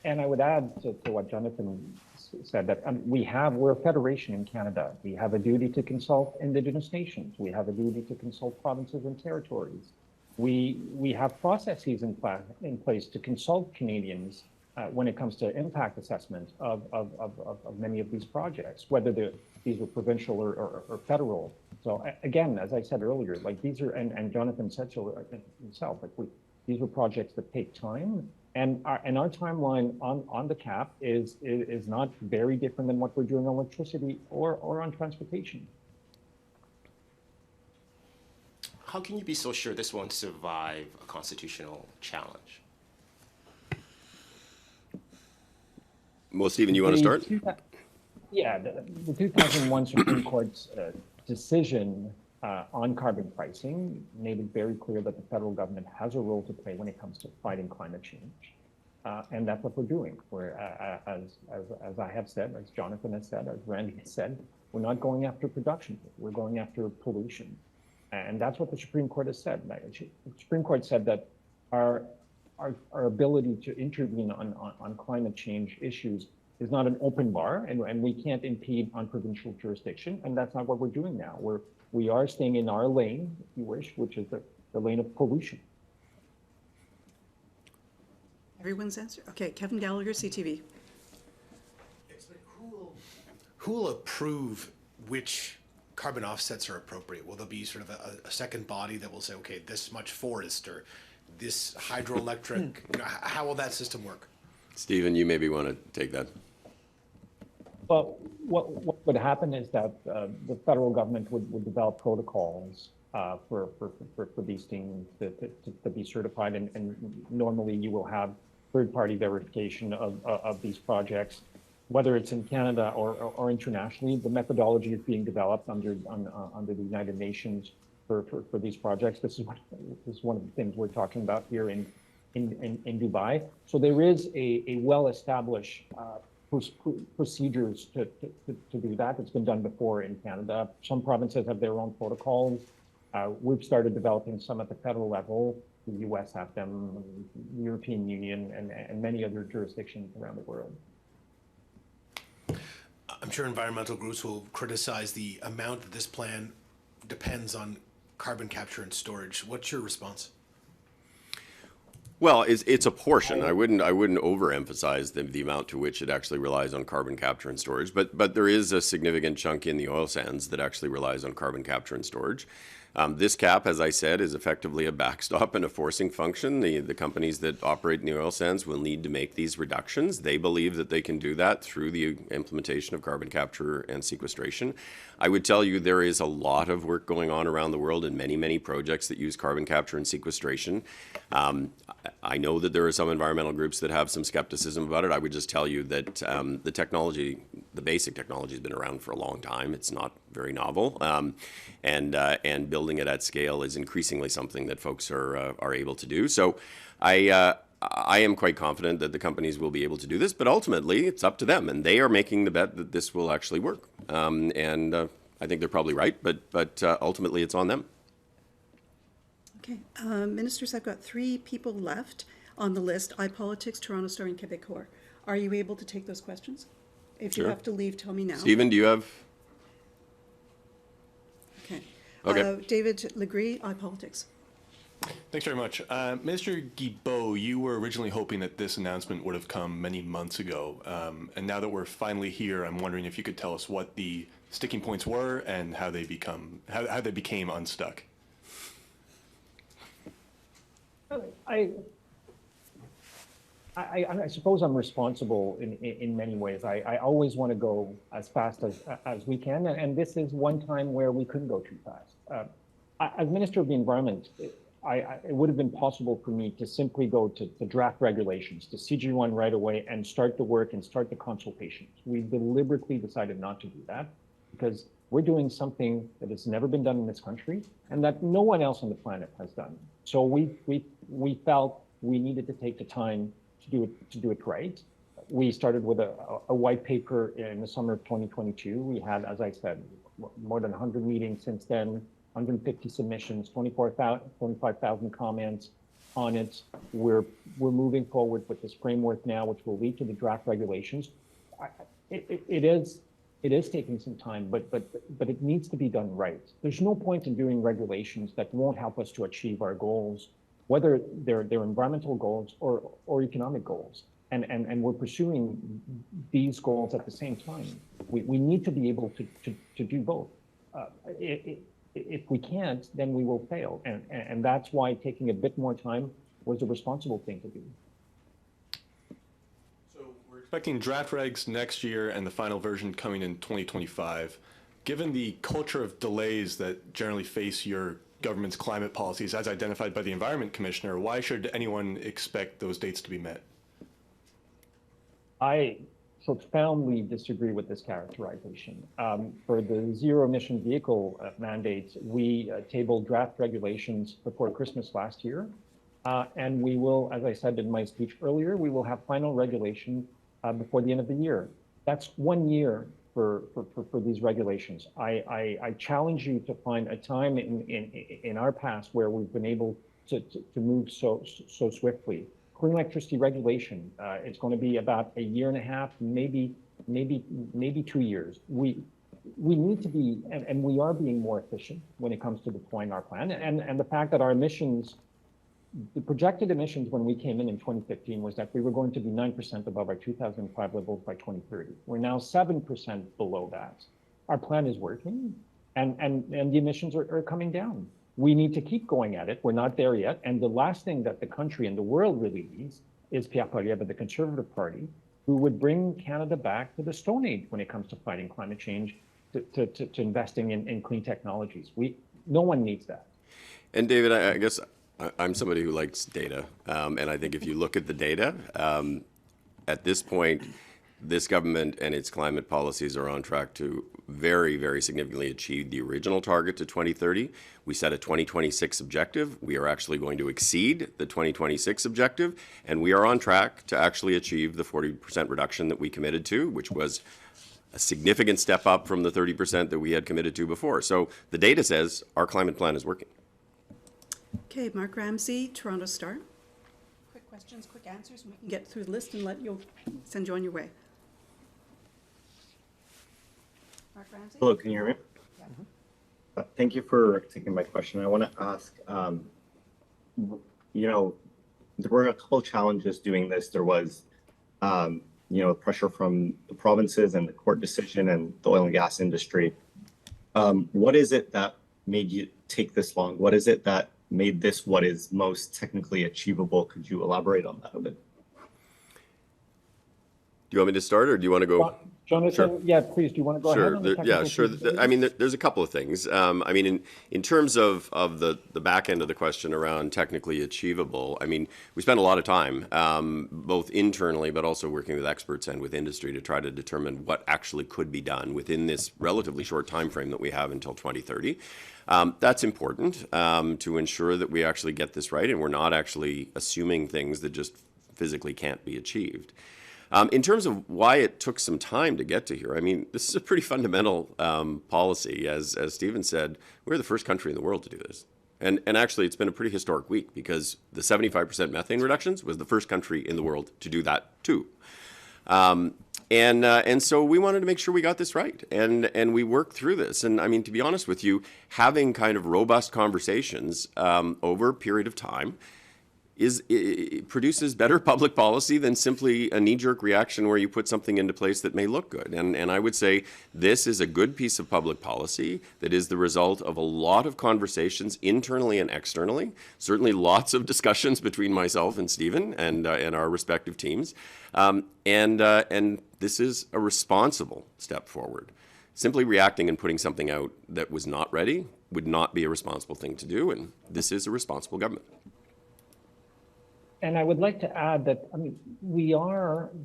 And I would add to what Jonathan said that we're a federation in Canada. We have a duty to consult Indigenous nations. We have a duty to consult provinces and territories. We have processes in place to consult Canadians when it comes to impact assessment of many of these projects, whether these are provincial or federal. So again, as I said earlier, like these are, and Jonathan said so himself, like these are projects that take time. And our timeline on the cap is not very different than what we're doing on electricity or on transportation. How can you be so sure this won't survive a constitutional challenge? Well, Stephen, you want to start? Yeah, the 2001 Supreme Court's decision on carbon pricing made it very clear that the federal government has a role to play when it comes to fighting climate change. And that's what we're doing. We're, as I have said, as Jonathan has said, as Randy has said, we're not going after production, we're going after pollution. And that's what the Supreme Court has said. The Supreme Court said that our ability to intervene on climate change issues is not an open bar, and we can't impede on provincial jurisdiction, and that's not what we're doing now. We are staying in our lane, if you wish, which is the lane of pollution. Everyone's answer? Okay, Kevin Gallagher, CTV. Who will approve which carbon offsets are appropriate? Will there be sort of a second body that will say, okay, this much forest or this hydroelectric? How will that system work? Stephen, you maybe want to take that. Well, what would happen is that the federal government would develop protocols for these things to be certified, and normally you will have third-party verification of these projects, whether it's in Canada or internationally. The methodology is being developed under the United Nations for these projects. This is one of the things we're talking about here in Dubai. So there is a well-established procedures to do that. It's been done before in Canada. Some provinces have their own protocols. We've started developing some at the federal level. The US have them, the European Union, and many other jurisdictions around the world. I'm sure environmental groups will criticize the amount that this plan depends on carbon capture and storage. What's your response? Well, it's a portion. I wouldn't overemphasize the amount to which it actually relies on carbon capture and storage, but there is a significant chunk in the oil sands that actually relies on carbon capture and storage. This cap, as I said, is effectively a backstop and a forcing function. The companies that operate in the oil sands will need to make these reductions. They believe that they can do that through the implementation of carbon capture and sequestration. I would tell you there is a lot of work going on around the world in many, many projects that use carbon capture and sequestration. I know that there are some environmental groups that have some skepticism about it. I would just tell you that the technology, the basic technology, has been around for a long time. It's not very novel, and building it at scale is increasingly something that folks are able to do. So I am quite confident that the companies will be able to do this, but ultimately it's up to them, and they are making the bet that this will actually work. And I think they're probably right, but ultimately it's on them. Okay, ministers, I've got 3 people left on the list: iPolitics, Toronto Star, and Québécois. Are you able to take those questions? If you Sure. have to leave, tell me now. Stephen, do you have? Okay. Okay. David Legree, iPolitics. Thanks very much. Minister Guilbeault, you were originally hoping that this announcement would have come many months ago. And now that we're finally here, I'm wondering if you could tell us what the sticking points were and how they became unstuck. I suppose I'm responsible in many ways. I always want to go as fast as we can, and this is one time where we couldn't go too fast. As Minister of the Environment, it would have been possible for me to simply go to draft regulations, to CG1 right away, and start the work and start the consultations. We deliberately decided not to do that because we're doing something that has never been done in this country and that no one else on the planet has done. So we felt we needed to take the time to do it right. We started with a white paper in the summer of 2022. We had, as I said, more than 100 meetings since then, 150 submissions, 25,000 comments on it. We're moving forward with this framework now, which will lead to the draft regulations. It is taking some time, but it needs to be done right. There's no point in doing regulations that won't help us to achieve our goals, whether they're environmental goals or economic goals. And we're pursuing these goals at the same time. We need to be able to do both. If we can't, then we will fail. And that's why taking a bit more time was a responsible thing to do. So we're expecting draft regs next year and the final version coming in 2025. Given the culture of delays that generally face your government's climate policies as identified by the Environment Commissioner, why should anyone expect those dates to be met? I profoundly disagree with this characterization. For the zero emission vehicle mandates, we tabled draft regulations before Christmas last year. And we will, as I said in my speech earlier, we will have final regulation before the end of the year. That's 1 year for these regulations. I challenge you to find a time in our past where we've been able to move so swiftly. Clean electricity regulation, it's going to be about 1.5 years, maybe 2 years. We need to be, and we are being more efficient when it comes to deploying our plan. And the fact that our emissions, the projected emissions when we came in 2015 was that we were going to be 9% above our 2005 levels by 2030. We're now 7% below that. Our plan is working, and the emissions are coming down. We need to keep going at it. We're not there yet. And the last thing that the country and the world really needs is Pierre Poilievre, the Conservative Party, who would bring Canada back to the Stone Age when it comes to fighting climate change, to investing in clean technologies. No one needs that. And David, I guess I'm somebody who likes data. And I think if you look at the data, at this point, this government and its climate policies are on track to very, very significantly achieve the original target to 2030. We set a 2026 objective. We are actually going to exceed the 2026 objective, and we are on track to actually achieve the 40% reduction that we committed to, which was a significant step up from the 30% that we had committed to before. So the data says our climate plan is working. Okay, Mark Ramsey, Toronto Star. Quick questions, quick answers, and we can get through the list and send you on your way. Mark Ramsey? Hello, can you hear me? Yeah. Thank you for taking my question. I want to ask, there were a couple of challenges doing this. There was, pressure from the provinces and the court decision and the oil and gas industry. What is it that made you take this long? What is it that made this what is most technically achievable? Could you elaborate on that a bit? Do you want me to start, or do you want to go? Jonathan, Sure. Yeah, please, do you want to go ahead on the technical Sure. feasibility? I mean, there's a couple of things. I mean, in terms of the back end of the question around technically achievable, I mean, we spent a lot of time, both internally, but also working with experts and with industry to try to determine what actually could be done within this relatively short time frame that we have until 2030. That's important to ensure that we actually get this right and we're not actually assuming things that just physically can't be achieved. In terms of why it took some time to get to here, I mean, this is a pretty fundamental policy. As Steven said, we're the first country in the world to do this. And actually, it's been a pretty historic week because the 75% methane reductions was the first country in the world to do that too. And so we wanted to make sure we got this right, and we worked through this. And I mean, to be honest with you, having kind of robust conversations over a period of time it produces better public policy than simply a knee-jerk reaction where you put something into place that may look good. And I would say this is a good piece of public policy that is the result of a lot of conversations internally and externally, certainly lots of discussions between myself and Steven and our respective teams. And this is a responsible step forward. Simply reacting and putting something out that was not ready would not be a responsible thing to do, and this is a responsible government. And I would like to add that, I mean,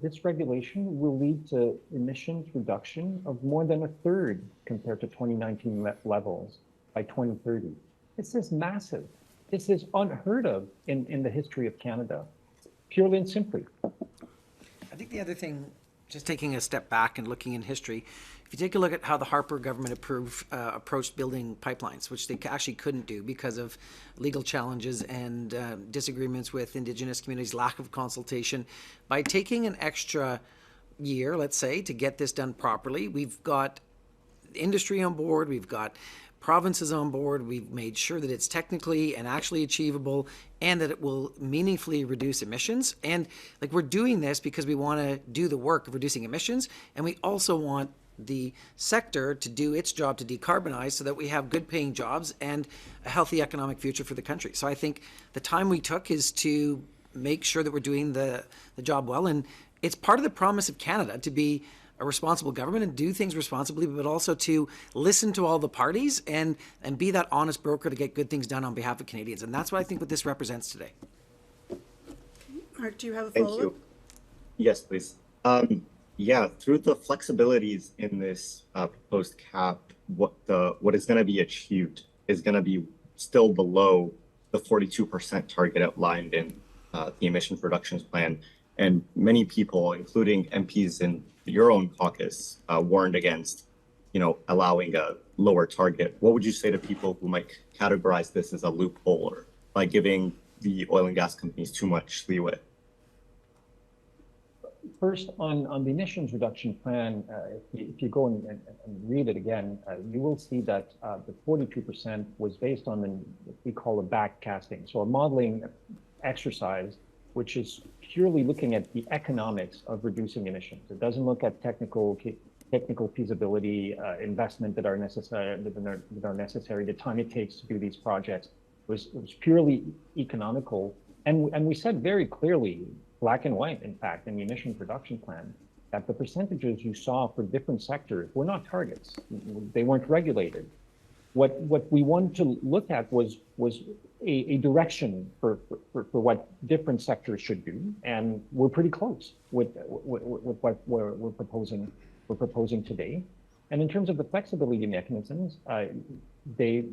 this regulation will lead to emissions reduction of more than a third compared to 2019 levels by 2030. This is massive. This is unheard of in the history of Canada, purely and simply. I think the other thing, just taking a step back and looking in history, if you take a look at how the Harper government approached building pipelines, which they actually couldn't do because of legal challenges and disagreements with Indigenous communities, lack of consultation, by taking an extra year, let's say, to get this done properly, we've got industry on board, we've got provinces on board, we've made sure that it's technically and actually achievable and that it will meaningfully reduce emissions. And like, we're doing this because we want to do the work of reducing emissions, and we also want the sector to do its job to decarbonize so that we have good paying jobs and a healthy economic future for the country. So I think the time we took is to make sure that we're doing the job well. And it's part of the promise of Canada to be a responsible government and do things responsibly, but also to listen to all the parties and be that honest broker to get good things done on behalf of Canadians. And that's what I think what this represents today. Mark, do you have a Thank follow-up? you. Yes, please. Yeah, through the flexibilities in this proposed cap, what is going to be achieved is going to be still below the 42% target outlined in the emissions reductions plan. And many people, including MPs in your own caucus, warned against, allowing a lower target. What would you say to people who might categorize this as a loophole or by giving the oil and gas companies too much leeway? First, on the emissions reduction plan, if you go and read it again, you will see that the 42% was based on what we call a backcasting, so a modeling exercise, which is purely looking at the economics of reducing emissions. It doesn't look at technical feasibility, investment that are necessary, the time it takes to do these projects. It was purely economical, and we said very clearly, black and white, in fact, in the emissions reduction plan, that the percentages you saw for different sectors were not targets. They weren't regulated. What we wanted to look at was a direction for what different sectors should do, and we're pretty close with what we're proposing today. And in terms of the flexibility mechanisms, they're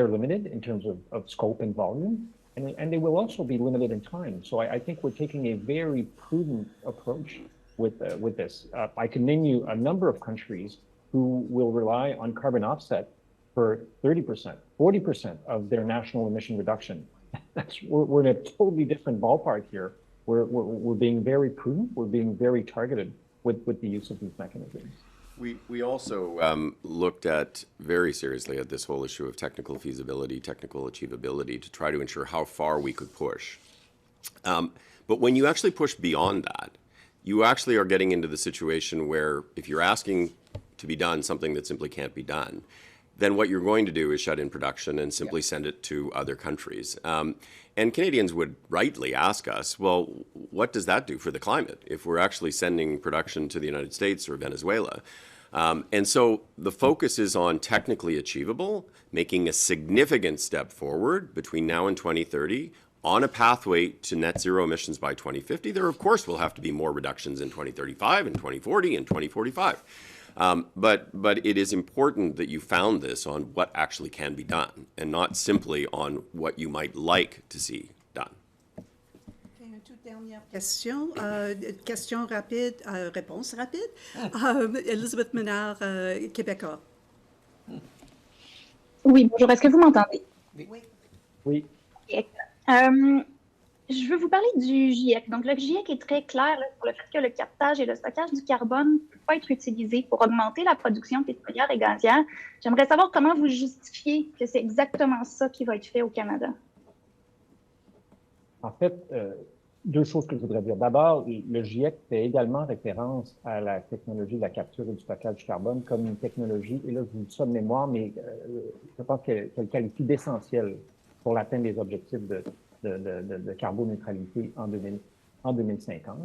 limited in terms of scope and volume. And they will also be limited in time. So I think we're taking a very prudent approach with this. I can name you a number of countries who will rely on carbon offset for 30%, 40% of their national emission reduction. We're in a totally different ballpark here. We're being very prudent. We're being very targeted with the use of these mechanisms. We also looked at very seriously at this whole issue of technical feasibility, technical achievability, to try to ensure how far we could push. But when you actually push beyond that, you actually are getting into the situation where if you're asking to be done something that simply can't be done, then what you're going to do is shut in production and simply send it to other countries. And Canadians would rightly ask us, well, what does that do for the climate if we're actually sending production to the United States or Venezuela? And so the focus is on technically achievable, making a significant step forward between now and 2030 on a pathway to net zero emissions by 2050. There, of course, will have to be more reductions in 2035 and 2040 and 2045. But it is important that you found this on what actually can be done and not simply on what you might like to see done. Okay, une toute dernière question. Question rapide, réponse rapide. Elisabeth Ménard, Québécois. Oui, bonjour, est-ce que vous m'entendez? Oui. Je veux vous parler du GIEC. Donc, le GIEC est très clair là, sur le fait que le captage et le stockage du carbone ne peuvent pas être utilisés pour augmenter la production pétrolière et gazière. J'aimerais savoir comment vous justifiez que c'est exactement ça qui va être fait au Canada. En fait, deux choses que je voudrais dire. D'abord, le GIEC fait également référence à la technologie de la capture et du stockage du carbone comme une technologie, et là, je vous dis ça de mémoire, mais je pense qu'elle qualifie d'essentielle pour l'atteinte des objectifs de carboneutralité en 2050.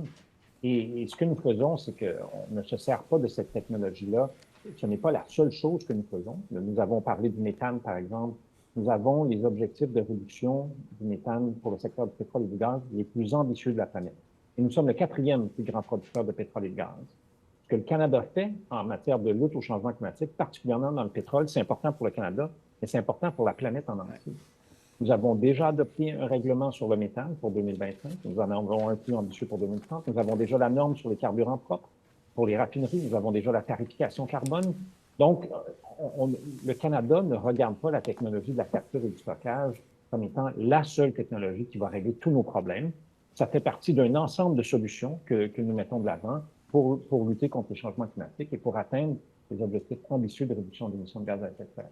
Et ce que nous faisons, c'est qu'on ne se sert pas de cette technologie-là. Ce n'est pas la seule chose que nous faisons. Nous avons parlé du méthane, par exemple. Nous avons les objectifs de réduction du méthane pour le secteur du pétrole et du gaz les plus ambitieux de la planète. Et nous sommes le 4e plus grand producteur de pétrole et de gaz. Ce que le Canada fait en matière de lutte au changement climatique, particulièrement dans le pétrole, c'est important pour le Canada, mais c'est important pour la planète en entier. Nous avons déjà adopté un règlement sur le méthane pour 2025. Nous en avons un plus ambitieux pour 2030. Nous avons déjà la norme sur les carburants propres. Pour les raffineries, nous avons déjà la tarification carbone. Donc, le Canada ne regarde pas la technologie de la capture et du stockage comme étant la seule technologie qui va régler tous nos problèmes. Ça fait partie d'un ensemble de solutions que nous mettons de l'avant pour lutter contre les changements climatiques et pour atteindre les objectifs ambitieux de réduction d'émissions de gaz à effet de serre.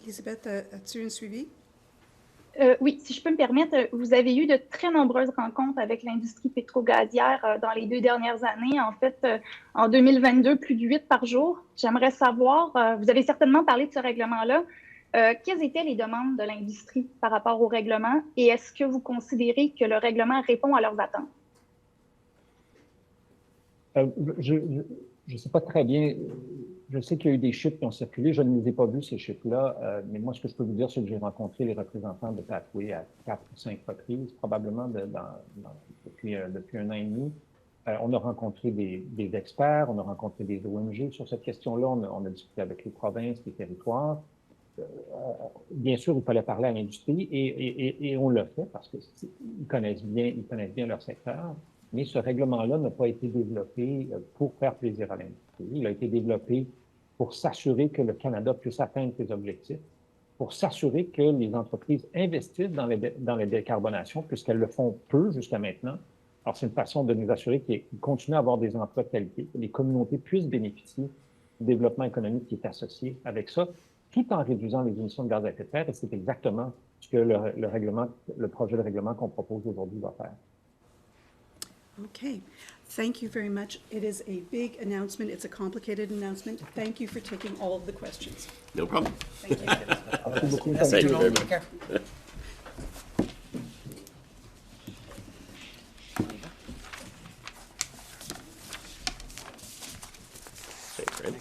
Elisabeth, as-tu un suivi? Oui, si je peux me permettre, vous avez eu de très nombreuses rencontres avec l'industrie pétro-gazière dans les 2 dernières années. En fait, en 2022, plus de 8 par jour. J'aimerais savoir, vous avez certainement parlé de ce règlement-là. Quelles étaient les demandes de l'industrie par rapport au règlement et est-ce que vous considérez que le règlement répond à leurs attentes? Je ne sais pas très bien. Je sais qu'il y a eu des chiffres qui ont circulé. Je ne les ai pas vus, ces chiffres-là. Mais moi, ce que je peux vous dire, c'est que j'ai rencontré les représentants de Pathway à 4 ou 5 reprises, probablement depuis 1 an et demi. On a rencontré des experts, on a rencontré des ONG sur cette question-là. On a discuté avec les provinces, les territoires. Bien sûr, il fallait parler à l'industrie et on l'a fait parce qu'ils connaissent bien leur secteur. Mais ce règlement-là n'a pas été développé pour faire plaisir à l'industrie. Il a été développé pour s'assurer que le Canada puisse atteindre ses objectifs, pour s'assurer que les entreprises investissent dans les décarbonations, puisqu'elles le font peu jusqu'à maintenant. Alors, c'est une façon de nous assurer qu'ils continuent à avoir des emplois de qualité, que les communautés puissent bénéficier du développement économique qui est associé avec ça, tout en réduisant les émissions de gaz à effet de serre. Et c'est exactement ce que le projet de règlement qu'on propose aujourd'hui va faire. Okay, thank you very much. It is a big announcement. It's a complicated announcement. Thank you for taking all of the questions. No problem. Thank you. Merci beaucoup. Merci tout le monde. Take care. Thanks, Fred.